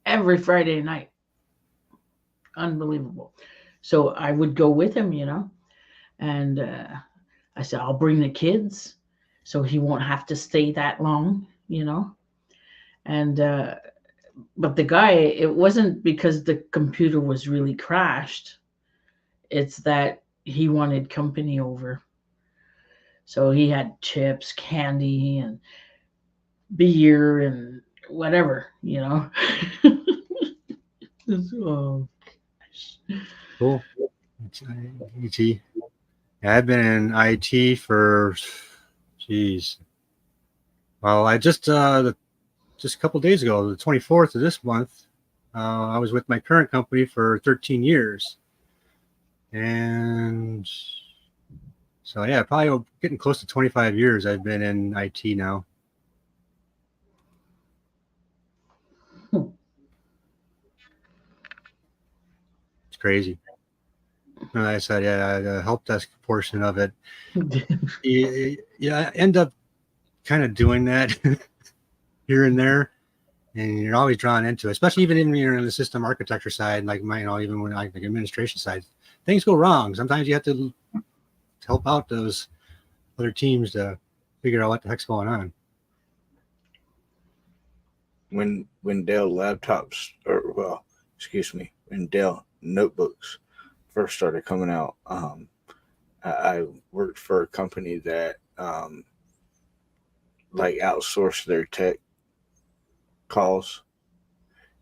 Every Friday night. Unbelievable. So I would go with him, and I said, I'll bring the kids so he won't have to stay that long, And, but the guy, it wasn't because the computer was really crashed. It's that he wanted company over. So he had chips, candy, and beer, and whatever, So, Cool. It's IT. Yeah, I've been in IT for, geez. Well, I just a couple days ago, the 24th of this month, I was with my current company for 13 years, and so yeah, probably getting close to 25 years I've been in IT now. It's crazy. And like I said, yeah, the help desk portion of it, I end up kind of doing that here and there, and you're always drawn into it, especially even when you're in the system architecture side, like even when like the administration side, things go wrong. Sometimes you have to help out those other teams to figure out what the heck's going on. When Dell laptops, when Dell notebooks first started coming out, I worked for a company that like outsourced their tech calls,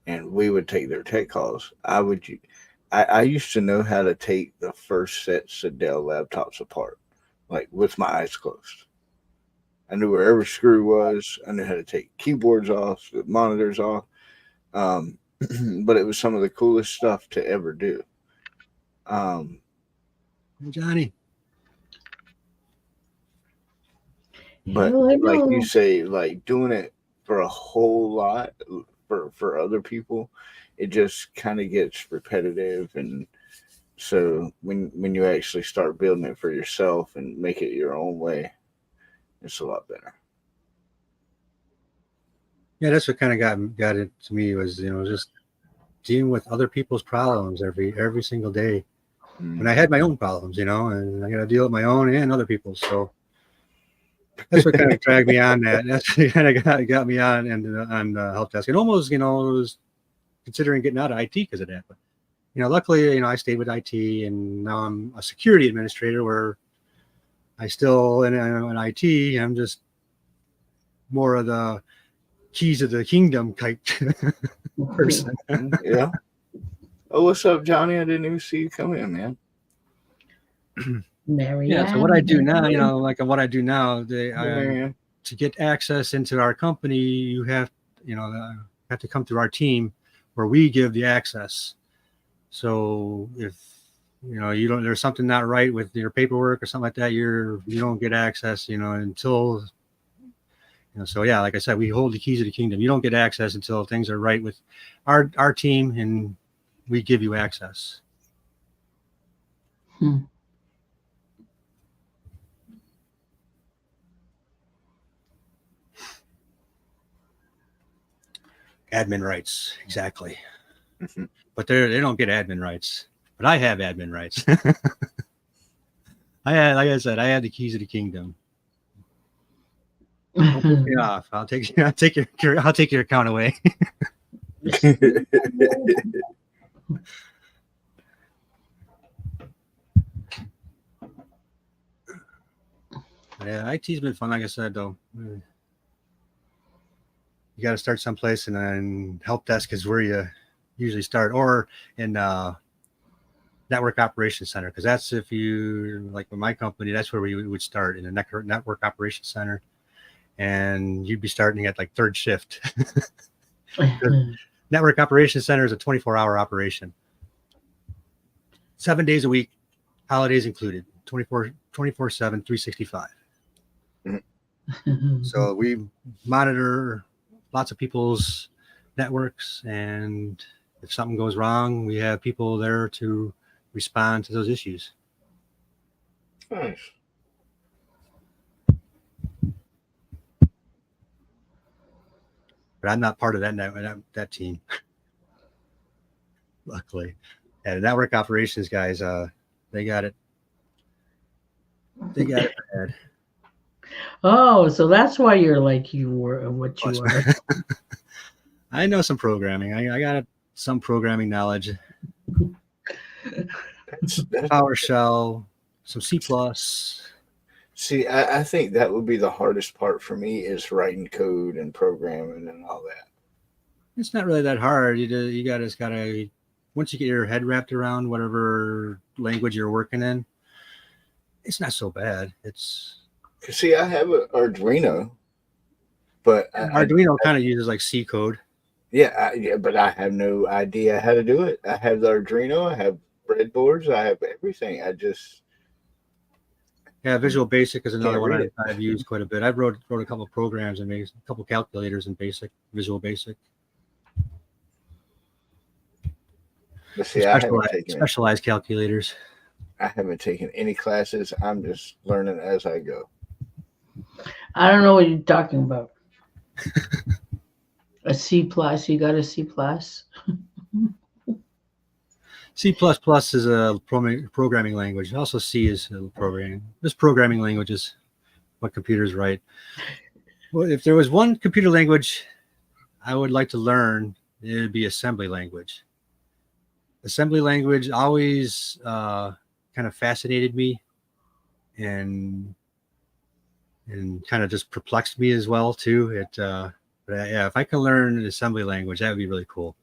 and we would take their tech calls. I used to know how to take the first sets of Dell laptops apart, like with my eyes closed. I knew where every screw was. I knew how to take keyboards off, the monitors off. But it was some of the coolest stuff to ever do. Johnny. But like you say, like doing it for a whole lot for other people, it just kind of gets repetitive. And so when you actually start building it for yourself and make it your own way, it's a lot better. Yeah, that's what kind of got it to me was just dealing with other people's problems every single day. When I had my own problems, and I got to deal with my own and other people's. So that's what kind of dragged me on that. That's what kind of got me on the help desk. And almost, was considering getting out of IT because of that. But luckily, I stayed with IT, and now I'm a security administrator where I still in IT. I'm just more of the keys of the kingdom type person. Yeah. Oh, what's up, Johnny? I didn't even see you come in, man. Yeah. So what I do now, what I do now, to get access into our company, you have to come through our team where we give the access. So if there's something not right with your paperwork or something like that, you don't get access, until. So yeah, like I said, we hold the keys of the kingdom. You don't get access until things are right with our team, and we give you access. Admin rights, exactly. But they don't get admin rights. But I have admin rights. Like I said, I have the keys of the kingdom. Don't piss me off. I'll take your account away. Yeah, IT's been fun, like I said, though. you got to start someplace, and then help desk is where you usually start, or in network operations center, because that's, if you like with my company, that's where we would start, in the network operations center, and you'd be starting at like third shift. Network operations center is a 24-hour operation, 7 days a week, holidays included, 24/7, 365. So we monitor lots of people's networks, and if something goes wrong, we have people there to respond to those issues. Nice. But I'm not part of that team. Luckily, and network operations guys, they got it bad. Oh, so that's why you're like you were what you are. I know some programming. I got some programming knowledge. That's PowerShell, some C+. See, I think that would be the hardest part for me, is writing code and programming and all that. It's not really that hard. You gotta once you get your head wrapped around whatever language you're working in, it's not so bad. It's See, I have an Arduino, but Arduino kind of uses like C code. yeah, but I have no idea how to do it. I have the Arduino, I have breadboards, I have everything. Yeah, Visual Basic is another Can't one read I've used quite a bit. I've wrote a couple of programs and made a couple of calculators in Visual Basic. But see, I haven't Specialized calculators. taken any classes. I'm just learning as I go. I don't know what you're talking about. A C+, you got a C+? C++ is a programming language. Also, C is a programming. This programming language is what computers write. Well, if there was one computer language I would like to learn, it would be assembly language. Assembly language always kind of fascinated me, and kind of just perplexed me as well too. But yeah, if I can learn an assembly language, that would be really cool.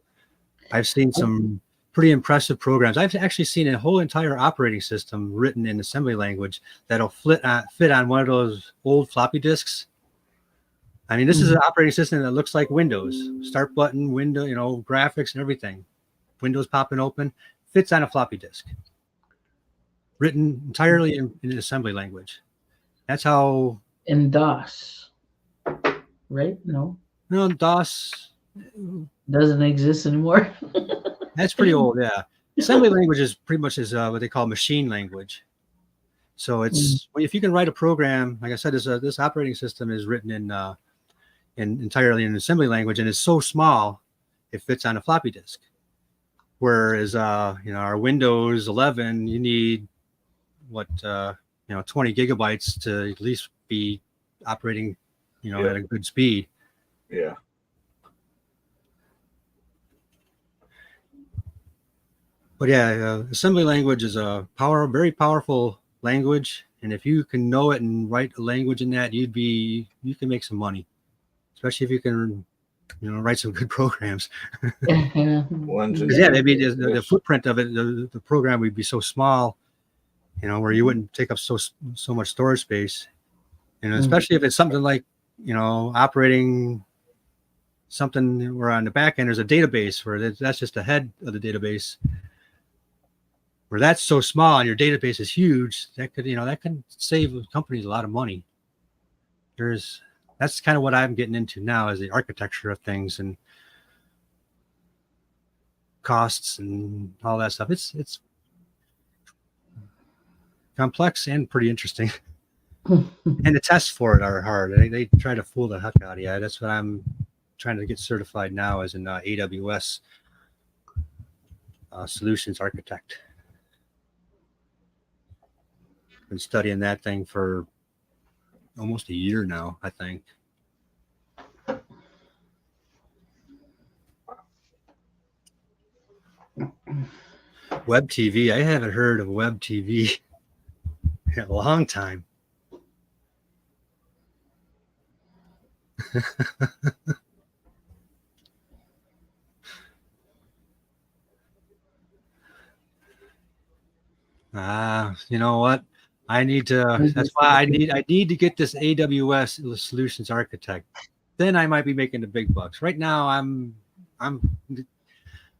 I've seen some pretty impressive programs. I've actually seen a whole entire operating system written in assembly language that'll fit on one of those old floppy disks. I mean, this is an operating system that looks like Windows. Start button, window, graphics and everything. Windows popping open, fits on a floppy disk. Written entirely in assembly language. That's how. In DOS, right? No, DOS doesn't exist anymore. That's pretty old, yeah. Assembly language is pretty much what they call machine language. So it's if you can write a program, like I said, this operating system is written in entirely in assembly language, and it's so small it fits on a floppy disk. Whereas our Windows 11, you need 20 gigabytes to at least be operating at a good speed. Yeah. But yeah, assembly language is a very powerful language, and if you can know it and write a language in that, you can make some money, especially if you can, write some good programs. Because maybe the footprint of it, the program would be so small, where you wouldn't take up so much storage space, especially if it's something like, operating something where on the back end there's a database where that's just the head of the database. Where that's so small and your database is huge, that can save companies a lot of money. That's kind of what I'm getting into now, is the architecture of things and costs and all that stuff. It's complex and pretty interesting. And the tests for it are hard. They try to fool the heck out of you. That's what I'm trying to get certified now as an AWS solutions architect. Been studying that thing for almost a year now, I think. Web TV. I haven't heard of Web TV in a long time. You know what? I need to. That's why I need to get this AWS Solutions Architect. Then I might be making the big bucks. Right now, I'm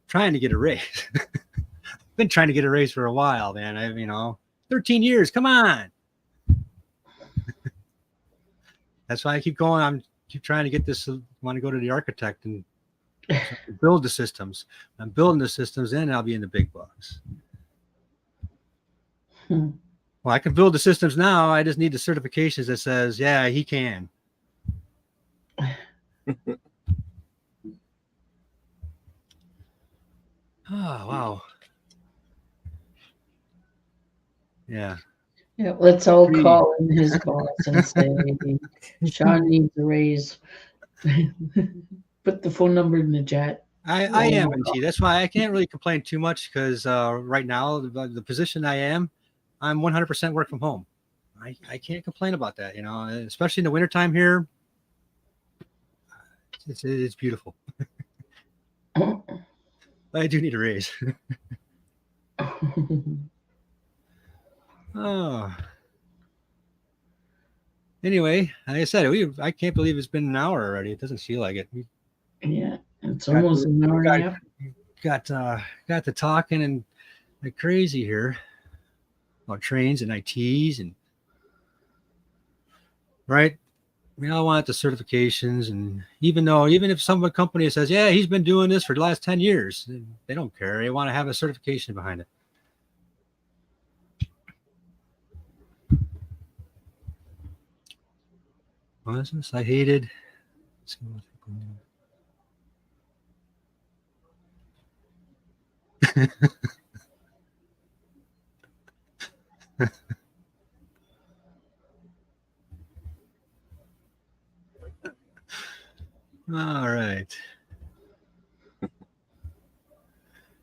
trying to get a raise. Been trying to get a raise for a while, man. 13 years. Come on. That's why I keep going. I'm keep trying to get this. Want to go to the architect and build the systems. I'm building the systems, and I'll be in the big bucks. Well, I can build the systems now. I just need the certifications that says, yeah, he can. Oh, wow. Yeah. Yeah, let's all call in his boss and say, Sean needs a raise. Put the phone number in the chat. I am, NT. That's why I can't really complain too much because right now, the position I am, I'm 100% work from home. I can't complain about that, especially in the wintertime here. It's beautiful. But I do need a raise. Oh. Anyway, like I said, I can't believe it's been an hour already. It doesn't feel like it. Yeah, it's almost an hour and a half. Got to talking and like crazy here about trains and ITs and right. We all want the certifications, and even if some company says, yeah, he's been doing this for the last 10 years, they don't care. They want to have a certification behind it. What is this? I hated. All right.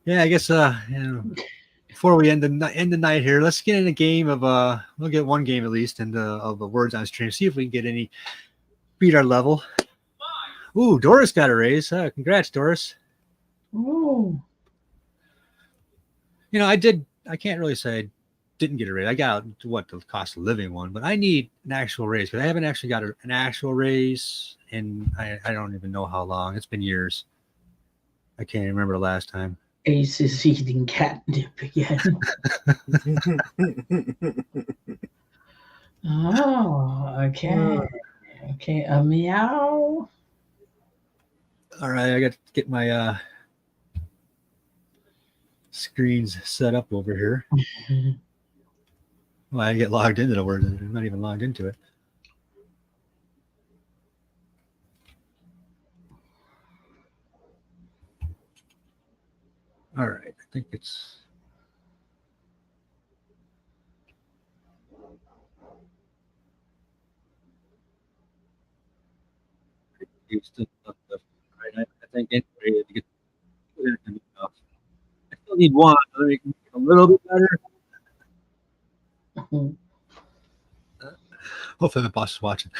Yeah, I guess before we end the night here, let's get in a game of we'll get one game at least of the words on stream. See if we can get any beat our level. Ooh, Doris got a raise. Congrats, Doris. Ooh. I can't really say I didn't get a raise. I got the cost of living one, but I need an actual raise because I haven't actually got an actual raise, and I don't even know how long. It's been years. I can't remember the last time. Ace is eating catnip again. Oh, okay. Okay, a meow. All right, I got to get my screens set up over here. Well, I get logged into the word. I'm not even logged into it. All right, I think it's. Right, I think anyway, to get enough. I still need one. Let me make it a little bit better. Hopefully, my boss is watching,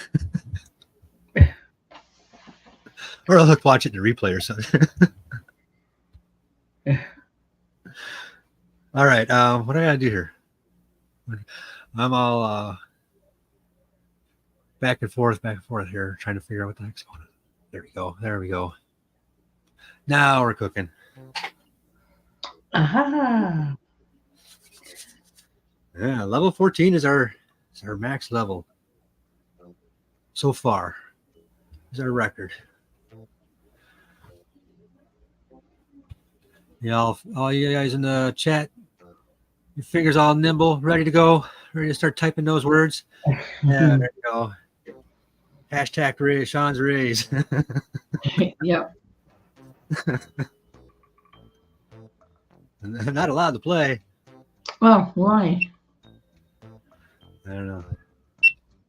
or I'll watch it in the replay or something. All right, what do I gotta do here? I'm all back and forth here, trying to figure out what the heck's going on. There we go. Now we're cooking. Aha. Yeah, level 14 is our max level so far. Is our record. Yeah, all you guys in the chat, your fingers all nimble, ready to go, ready to start typing those words. Yeah, there you go. Hashtag raise, Sean's raise. Yep. I'm not allowed to play. Oh, why? I don't know.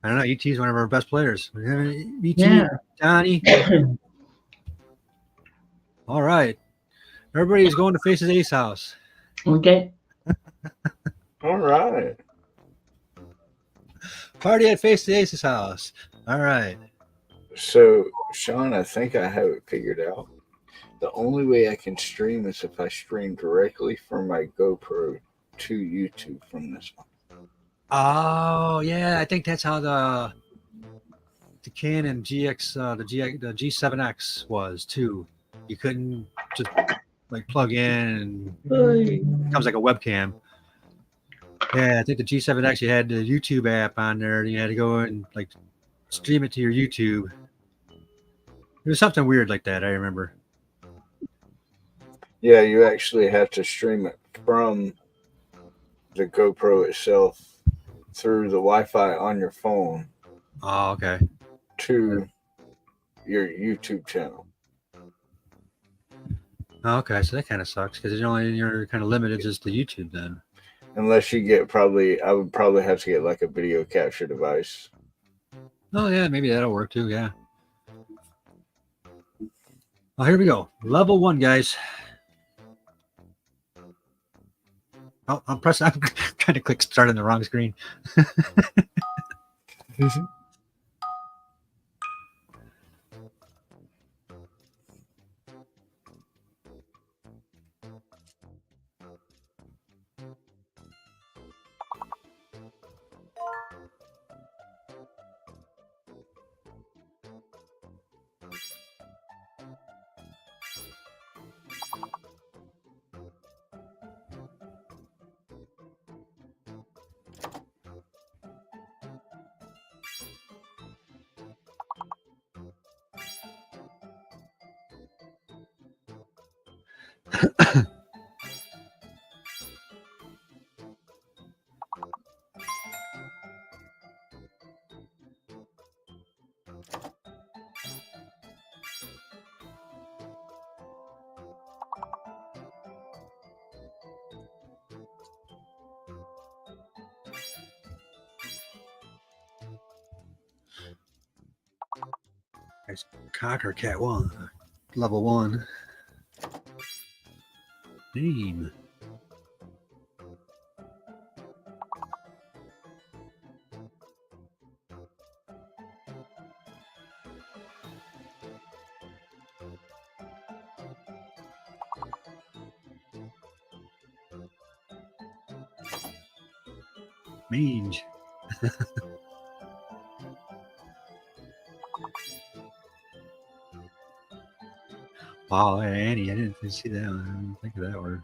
ET is one of our best players. ET, Yeah. Donnie. All right. Everybody's going to Faces Ace house. Okay. All right. Party at Faces Ace's house. All right. So, Sean, I think I have it figured out. The only way I can stream is if I stream directly from my GoPro to YouTube from this one. Oh yeah, I think that's how the Canon GX the G7X was too. You couldn't just like plug in and it comes like a webcam. Yeah, I think the G7X you had the YouTube app on there. You had to go and like stream it to your YouTube. It was something weird like that. I remember. Yeah, you actually have to stream it from the GoPro itself through the Wi-Fi on your phone Oh, okay. to your YouTube channel. Oh, okay, so that kind of sucks because you're kind of limited just to YouTube then. Unless you get I would probably have to get like a video capture device. Oh yeah, maybe that'll work too. Yeah. Well, here we go. Level 1, guys. Oh, I'm trying to click start on the wrong screen. There's Cocker Cat 1, level 1. Name. Mange. Wow, Annie, I didn't see that one. I didn't think of that word.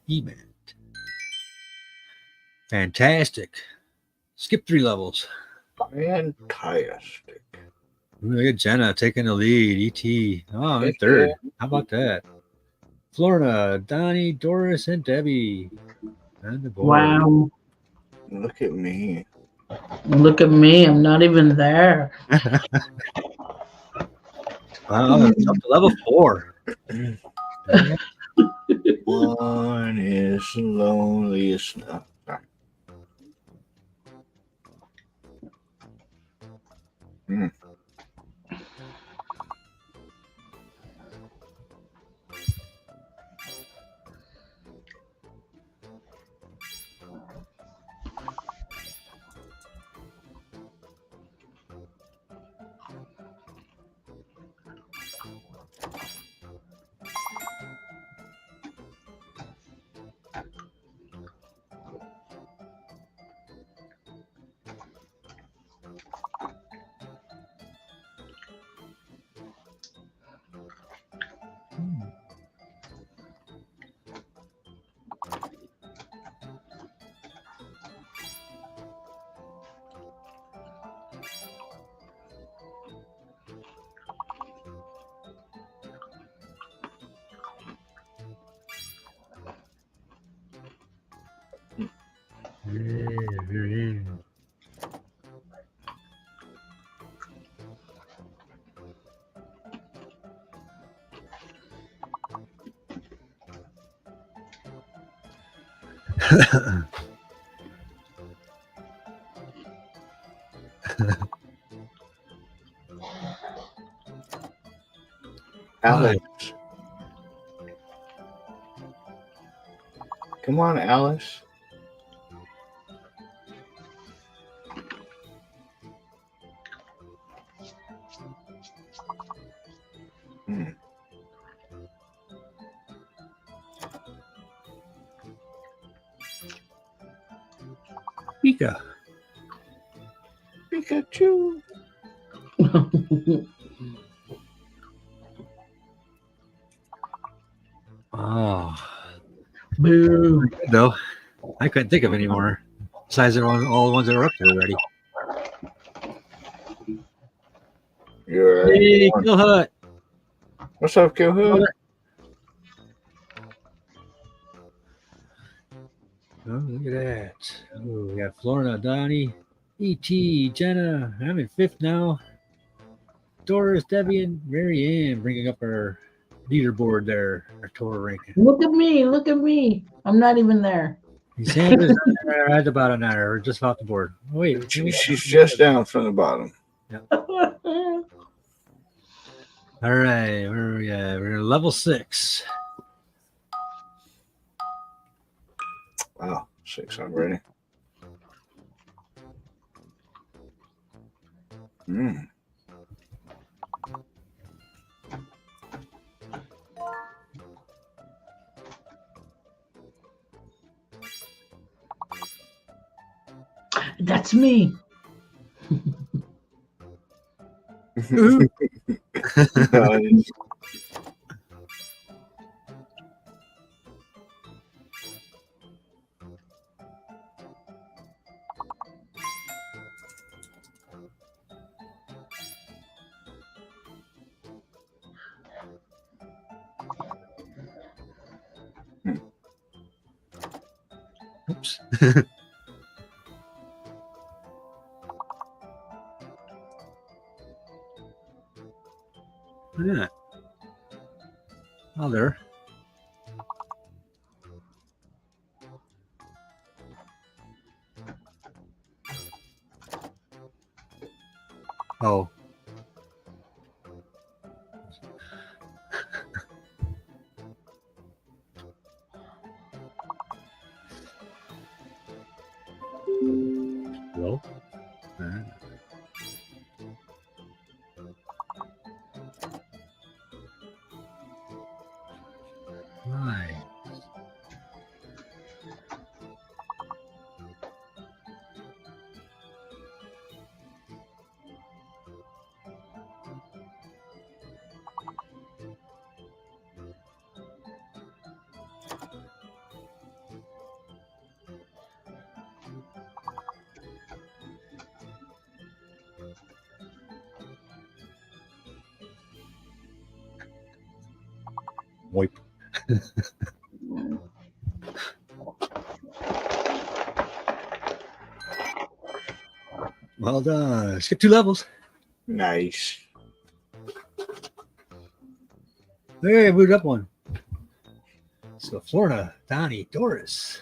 Event. Fantastic. Skip 3 levels. Fantastic. Look at Jenna taking the lead. ET. Oh, in third. How about that? Florida, Donnie, Doris, and Debbie. And the board. Wow. Look at me. Look at me. I'm not even there. Wow, it's up to level 4. One is loneliest. Alice. Come on, Alice. Hmm. Pika. Pikachu. Oh, Boo. good though. I couldn't think of any more. Besides all the ones that were up there already. You're Hey, Kill Hut. What's up, Killhood? Oh, look at that. Oh, we got Florida, Donnie, E.T., Jenna. I'm in fifth now. Doris, Debbie, and Mary Ann bringing up our leaderboard there, our total ranking. Look at me. Look at me. I'm not even there. Sandra's right about an hour, just off the board. Wait, She's just down from the bottom. all right, where are we at? We're at level 6. Wow, 6 already. Hmm. That's me. Nice. Oops. Yeah. Oh, there. Oh. Hello? Right. Wipe. Well done. Skip 2 levels. Nice. Hey, moved up one. So Florida, Donnie, Doris.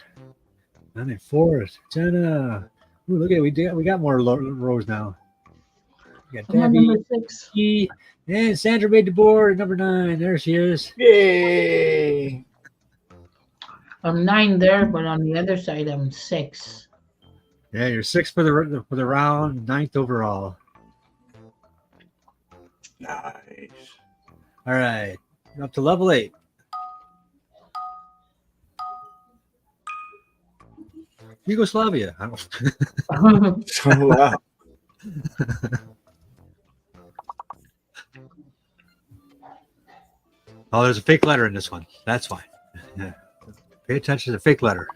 I'm in 4th. Jenna. Ooh, look at it. We got more rows now. We got I'm on Debbie, number 6. E, and Sandra made the board at number 9. There she is. Yay. I'm 9 there, but on the other side, I'm 6. Yeah, you're 6th for the round, 9th overall. Nice. All right, up to level 8. Yugoslavia. I don't. Oh, wow. Oh, there's a fake letter in this one. That's why. Yeah. Pay attention to the fake letter.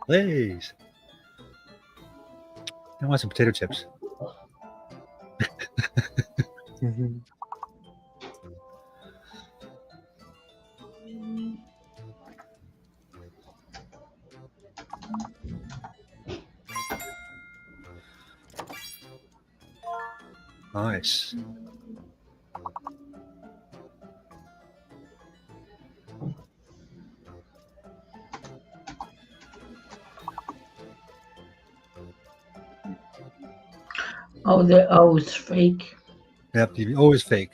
Please. I want some potato chips. Nice. Oh, it's fake. Yep, you always fake.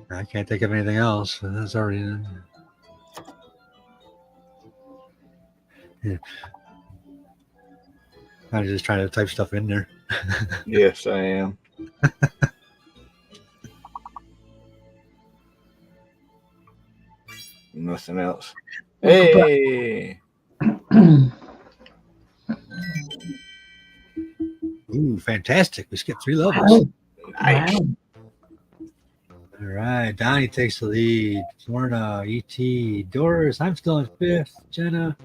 I can't think of anything else. That's already. Yeah. I'm just trying to type stuff in there. Yes, I am. Nothing else. Hey, Ooh, fantastic. We skipped 3 levels. Wow. nice. Wow. All right. Donnie takes the lead. Florida, E.T., Doris. I'm still in 5th. Jenna.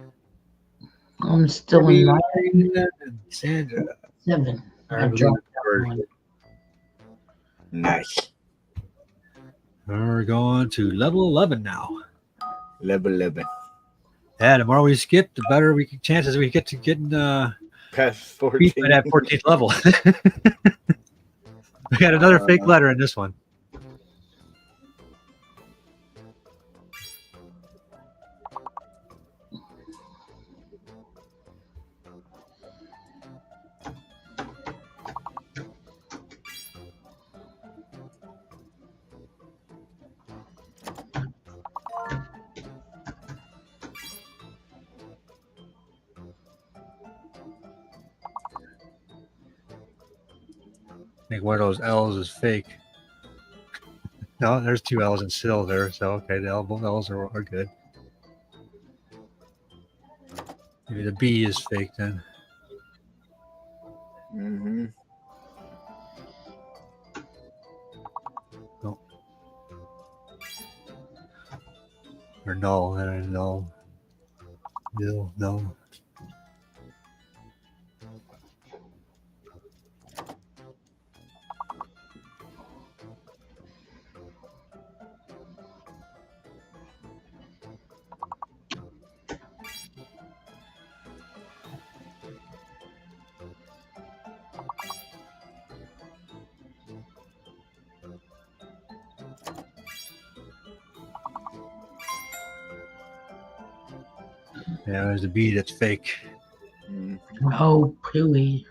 I'm still in Debbie, 9, and Sandra. 7. I Alright, dropped we're that one. Nice. We're going to level 11 now. Level 11. Yeah, the more we skip, the better chances we get to getting Past 14. beat by that 14th level. We got another fake letter in this one. I think one of those L's is fake. No, there's 2 L's and still there. So, okay, the L's are good. Maybe the B is fake then. Mm-hmm. No. Or null. Null. Nil. No. Yeah, there's a B that's fake. Oh, pooey.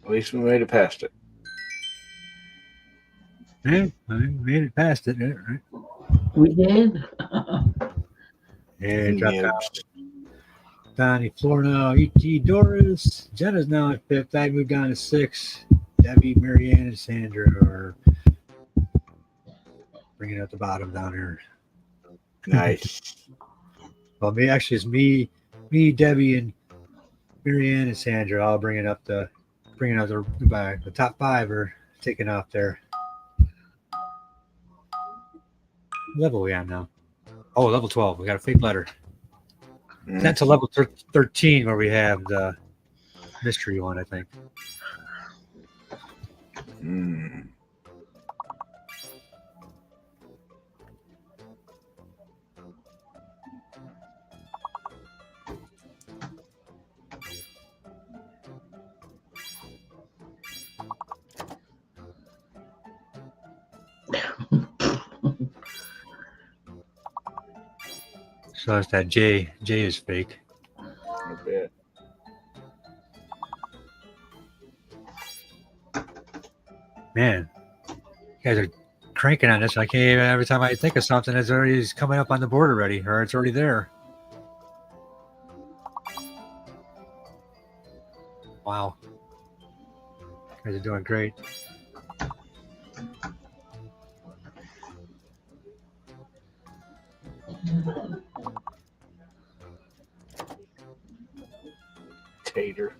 At least we made it past it. Yeah, I made it past it. Right? We did. Yeah, dropped out. Nibs. Donnie, Florida, E.T., Doris. Jenna's now at 5th. I moved down to 6th. Debbie, Marianne, and Sandra are bringing it at the bottom down here. Nice. Well, it's me, Debbie, and Marianne and Sandra. I'll bring it up the top 5 are taking off there. What level are we on now? Oh, level 12. We got a fake letter. That's a level 13 where we have the mystery one, I think. Mm. So it's that J. J is fake. I bet. Man, you guys are cranking on this. I can't even, every time I think of something, it's coming up on the board already, or it's already there. Wow. You guys are doing great. Hater.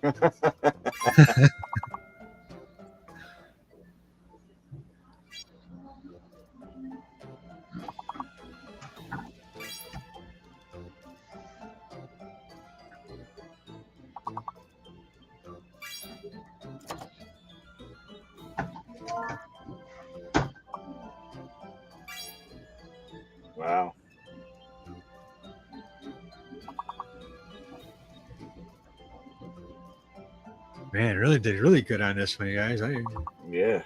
Wow. Man, really did really good on this one, you guys. I Yes.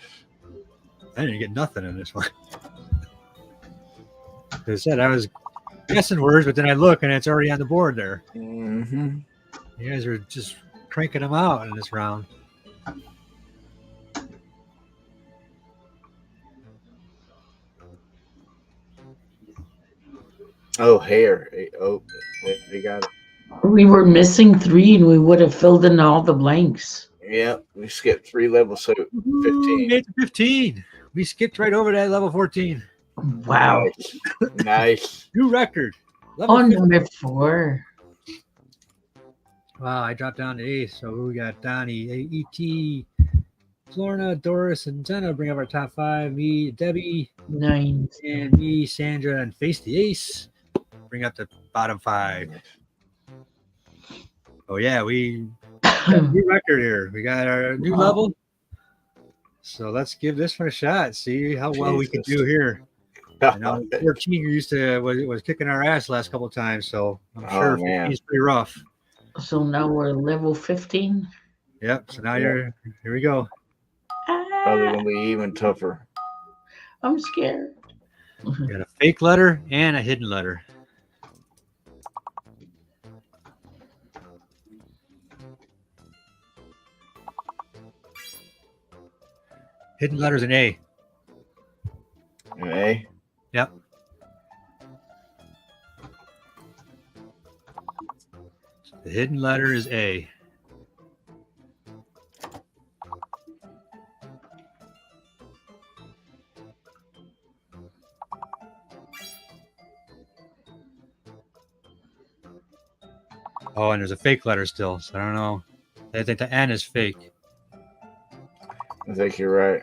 didn't get nothing on this one. As I said, I was guessing words, but then I look and it's already on the board there. Mm-hmm. You guys are just cranking them out in this round. Oh, hair. Oh, they got it. We were missing 3 and we would have filled in all the blanks. Yep. We skipped 3 levels, so Ooh, 15. made it to 15. We skipped right over that level 14. Wow. Nice. Nice. New record. Level Oh, 15. number 4. Wow, I dropped down to 8. So we got Donnie, E.T., Florna, Doris, and Jenna bring up our top 5. Me, Debbie, 9. and me, Sandra, and Face the Ace bring up the bottom 5. Oh, yeah, we got a new record here. We got our new Wow. level. So let's give this one a shot. See how well we can Jesus. do here. I know 14 was kicking our ass last couple of times, so I'm sure 15 is pretty rough. So now we're level 15. Yep. So now Yeah. here we go. Probably Ah, gonna be even tougher. I'm scared. We got a fake letter and a hidden letter. Hidden letter's an A. Eh? Yep. The hidden letter is A. Oh, and there's a fake letter still, so I don't know. I think the N is fake. I think you're right.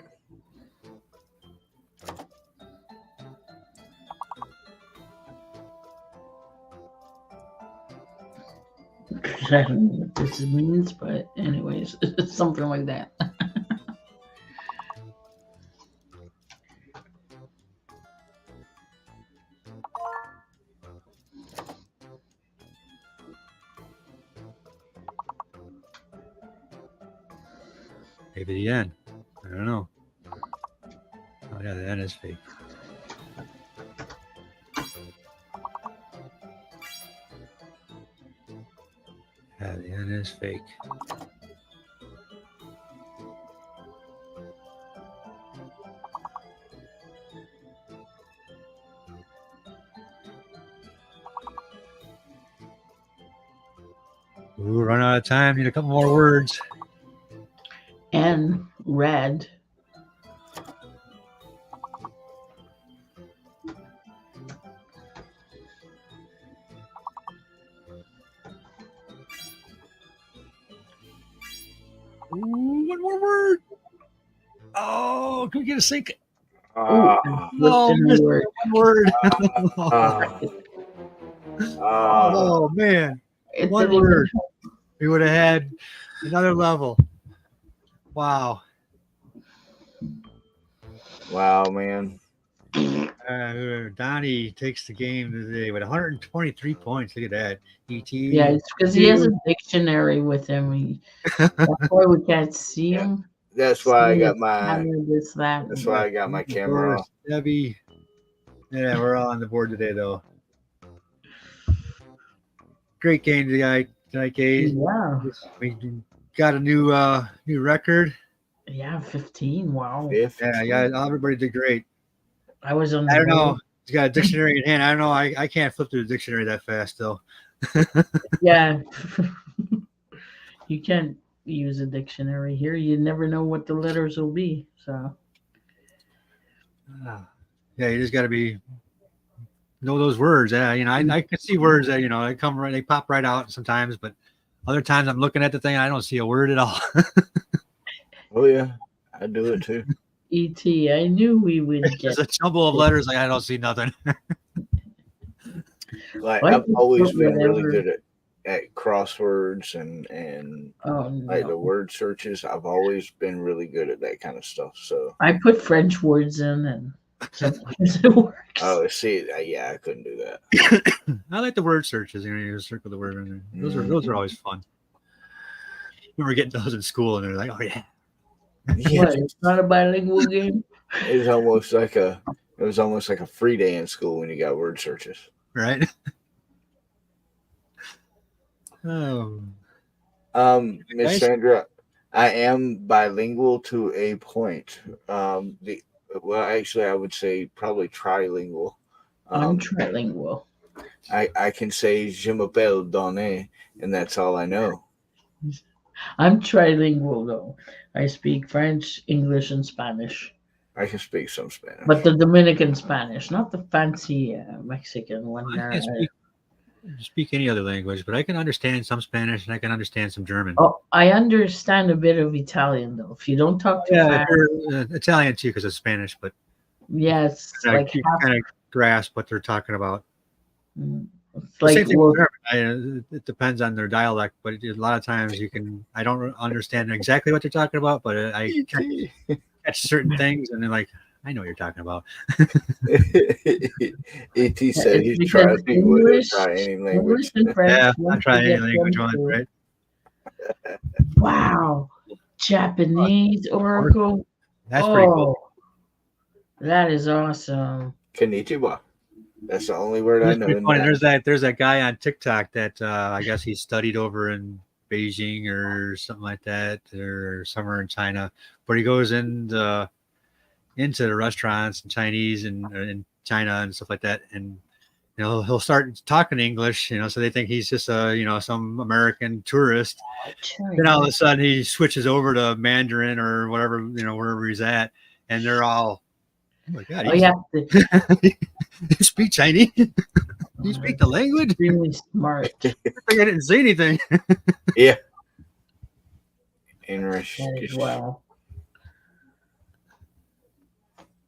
I don't know what this means, but anyways, it's something like that. Maybe the N. I don't know. Oh yeah, the N is fake. Yeah, the N is fake. Ooh, run out of time. Need a couple more words. And red. Ooh, one more word. Oh, can we get a sync? Ah, No, Listen to missed word. one word. ah, ah. Oh man, It one didn't even word. help. We would have had another level. Wow. Wow, man. Donnie takes the game today with 123 points. Look at that. ET. Yeah, it's because he has a dictionary with him. That's why we can't see Yeah. him. That's why I See got his my. camera, this, that. That's why I got my camera Doris, off. Debbie. Yeah, we're all on the board today, though. Great game tonight, Gaze. Yeah, We got a new record. yeah, 15. Wow. Yeah, everybody did great. I was on the I don't know. board. He's got a dictionary in hand. I don't know. I can't flip through the dictionary that fast, though. Yeah. You can't use a dictionary here. You never know what the letters will be. So Yeah, you just got to know those words. Yeah, I can see words that they come right, they pop right out sometimes, but Other times I'm looking at the thing and I don't see a word at all. Oh yeah, I do it too. E.T., I knew we would There's get. a jumble of letters like I don't see nothing. Like Why I've just always put been really whatever- good at crosswords and Oh like the no! word searches. I've always been really good at that kind of stuff. So I put French words in, and sometimes it works. oh, see, yeah, I couldn't do that. I like the word searches. You just circle the word in there. Those are always fun. We were getting those in school, and they're like, "Oh yeah, Yeah, What? It's not a bilingual game. it was almost like a free day in school when you got word searches. right." Oh, Miss Guys? Sandra, I am bilingual to a point. Actually, I would say probably trilingual. I'm trilingual. I can say "Je m'appelle Donné," and that's all I know. I'm trilingual though. I speak French, English, and Spanish. I can speak some Spanish. But the Dominican Spanish, not the fancy Mexican one. I can't speak any other language, but I can understand some Spanish and I can understand some German. Oh, I understand a bit of Italian though. If you don't talk too Yeah, fast, Italian too, because it's Spanish, but yes, like you half, kind of grasp what they're talking about. it's The like same thing well, with German. It depends on their dialect, but a lot of times I don't understand exactly what they're talking about, but I catch certain things, and then like I know what you're talking about. E.T. said it's he's trying because to try any language. English and French. Yeah, once I'm trying you any get language them one, to- right? Wow, Japanese Oracle. That's pretty cool. That is awesome. Konnichiwa. That's the only word I That's know. pretty In funny. that. There's that guy on TikTok that I guess he studied over in Beijing or something like that, or somewhere in China, but he goes into the restaurants and Chinese and in China and stuff like that, and he'll start talking English, so they think he's just some American tourist. Then all of a sudden he switches over to Mandarin or whatever, wherever he's at, and they're all, oh my god, Oh yeah, you speak Chinese? You speak the language? extremely smart. I think I didn't say anything. Yeah. English. That is well.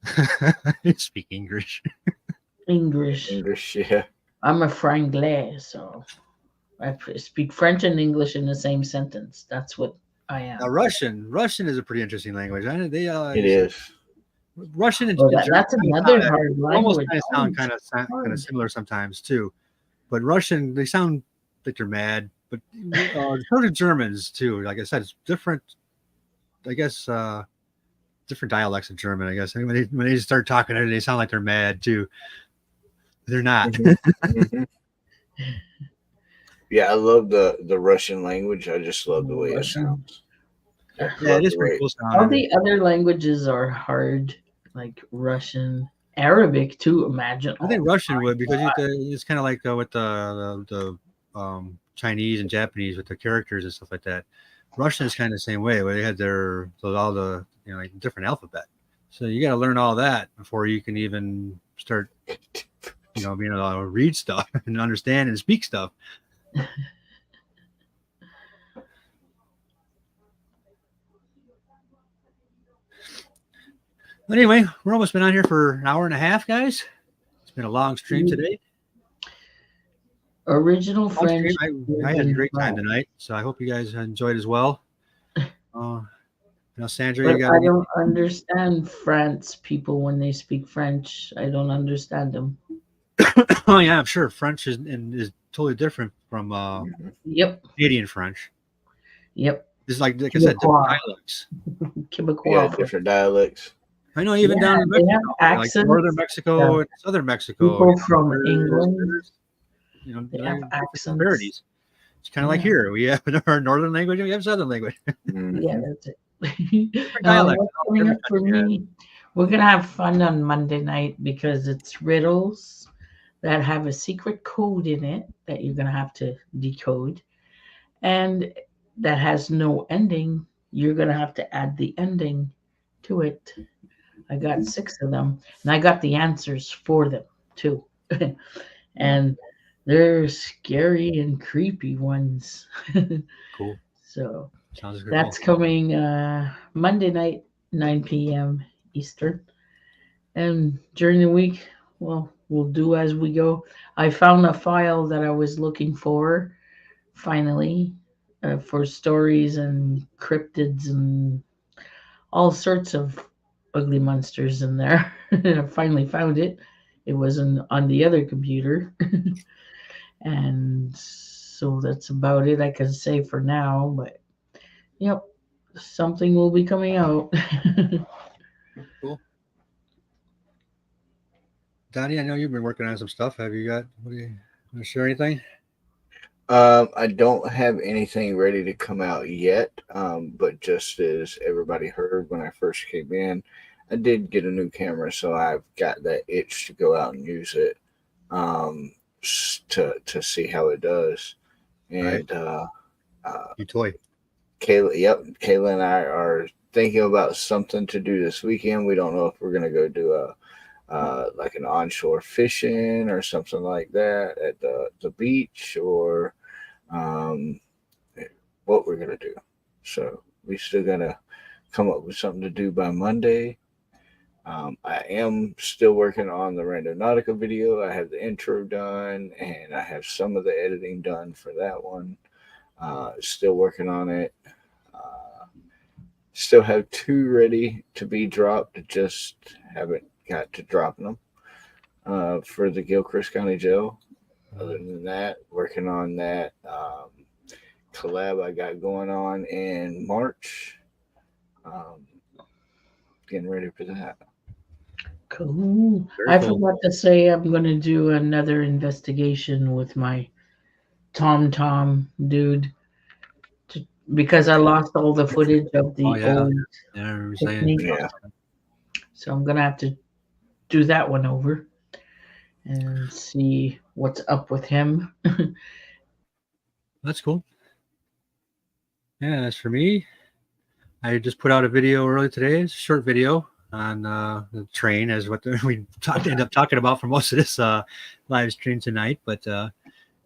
I speak English. English. English, yeah. I'm a Franglais, so I speak French and English in the same sentence. That's what I am. Now, Russian is a pretty interesting language. I know It is. Russian and That's another hard almost language. sound kind of similar sometimes too, but Russian they sound like they're mad. But so do Germans too. Like I said, it's different. I guess different dialects of German. I guess when they start talking, they sound like they're mad too. They're not. Mhm. Yeah, I love the Russian language. I just love the way it sounds. Yeah, it is pretty cool All sounding. the other languages are hard, like Russian, Arabic too. Imagine. I think Russian would because it's kind of like with the Chinese and Japanese with the characters and stuff like that. Russian is kind of the same way where they had all the like different alphabet. So you got to learn all that before you can even start being able to read stuff and understand and speak stuff. Anyway, we're almost been on here for an hour and a half, guys. It's been a long stream today. Original Long French. stream. I had a great time tonight, so I hope you guys enjoyed as well. Sandra, But you got I don't understand France people when they speak French. I don't understand them. Oh yeah, I'm sure French is totally different from Yep. Canadian French. Yep. It's like I said, different dialects. Quebecois. Yeah, different dialects. I know even down in they Mexico, have like accents. northern Mexico and southern Mexico. People from there's- England, there's, they have different accents. disparities. It's kind of like here. We have our northern language and we have southern language. Mhm. Yeah, that's it. dialect. What's coming up for me? We're gonna have fun on Monday night because it's riddles that have a secret code in it that you're gonna have to decode, and that has no ending. You're gonna have to add the ending to it. I got 6 of them, and I got the answers for them too. And They're scary and creepy ones. Cool. So Sounds good. that's coming Monday night, 9 p.m. Eastern. And during the week, well, we'll do as we go. I found a file that I was looking for finally for stories and cryptids and all sorts of ugly monsters in there. I finally found it. It was on the other computer. And so that's about it I can say for now. But yep, something will be coming out. Cool. Donnie, I know you've been working on some stuff. Have you got? What do you want to share anything? I don't have anything ready to come out yet, but just as everybody heard when I first came in, I did get a new camera, so I've got that itch to go out and use it to see how it does. And You toy. Kayla and I are thinking about something to do this weekend. We don't know if we're gonna go do like an onshore fishing or something like that at the beach, or what we're gonna do. So we still gotta come up with something to do by Monday. I am still working on the Randonautica video. I have the intro done and I have some of the editing done for that one. Still working on it. Still have 2 ready to be dropped. Just haven't got to dropping them for the Gilchrist County Jail. Other than that, working on that collab I got going on in March. Getting ready for that. Cool. Very I cool. forgot to say I'm going to do another investigation with my Tom dude because I lost all the footage of the Oh, yeah. old Yeah, I remember saying. technique. Yeah. So I'm going to have to do that one over and see what's up with him. That's cool. Yeah, as for me, I just put out a video early today. It's a short video on the train, as what we end up talking about for most of this live stream tonight. But go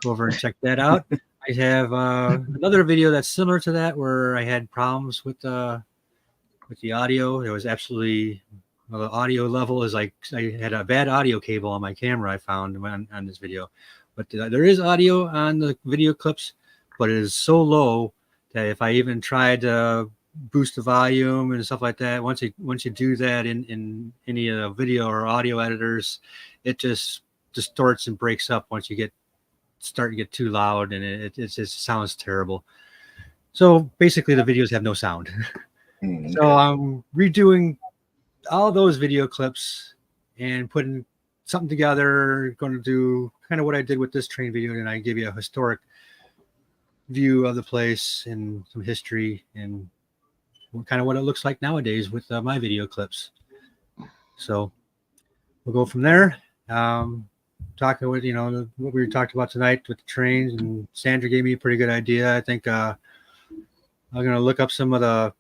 over and check that out. I have another video that's similar to that, where I had problems with the audio. It was absolutely, well, the audio level is like, I had a bad audio cable on my camera, I found on this video. But there is audio on the video clips, but it is so low that if I even tried to boost the volume and stuff like that, once you do that in any video or audio editors, it just distorts and breaks up once you start to get too loud, and it just sounds terrible. So basically the videos have no sound. So I'm redoing all those video clips and putting something together, going to do kind of what I did with this train video, and I give you a historic view of the place and some history and kind of what it looks like nowadays with my video clips. So we'll go from there. Talking with, what we talked about tonight with the trains, and Sandra gave me a pretty good idea. I think I'm going to look up some of the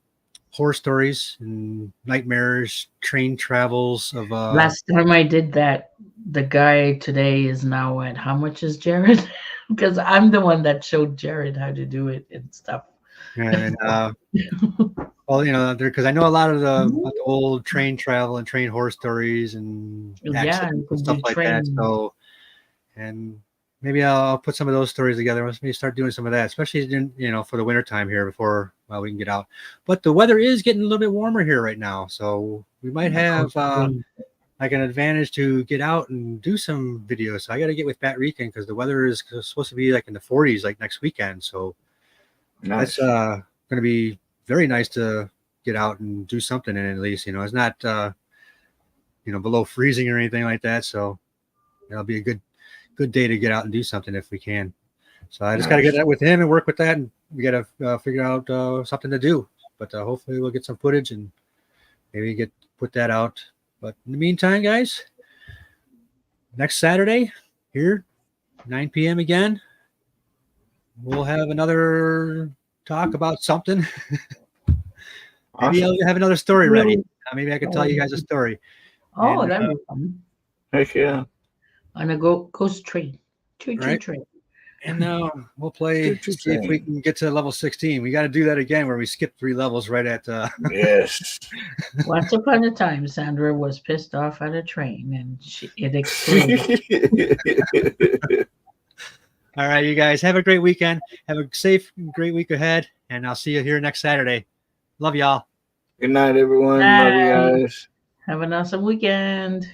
horror stories and nightmares, train travels of Last time I did that, the guy today is now at how much is Jared? Because I'm the one that showed Jared how to do it and stuff. and well, because I know a lot of the old train travel and train horror stories and accidents and stuff like that. So, and maybe I'll put some of those stories together. Let's maybe start doing some of that, especially for the winter time here before we can get out. But the weather is getting a little bit warmer here right now, so we might have like an advantage to get out and do some videos. So I got to get with Bat Rican because the weather is supposed to be like in the 40s like next weekend. So nice. That's going to be very nice to get out and do something in it, at least. It's not below freezing or anything like that. So it'll be a good day to get out and do something if we can. So I just got to get that with him and work with that, and we got to figure out something to do. But hopefully we'll get some footage and maybe put that out. But in the meantime, guys, next Saturday here, 9 p.m. again, we'll have another talk about something. Maybe I'll have another story ready. Maybe I can tell you guys a story. Oh, that'd be fun. Heck yeah. On a ghost train. Choo choo Right. train. And we'll play, Choo-choo see if we train. can get to level 16. We got to do that again where we skip 3 levels right at Yes. Once upon a time, Sandra was pissed off at a train and it exploded. All right, you guys have a great weekend. Have a safe, great week ahead, and I'll see you here next Saturday. Love y'all. Good night, everyone. Love you Bye. guys. Have an awesome weekend.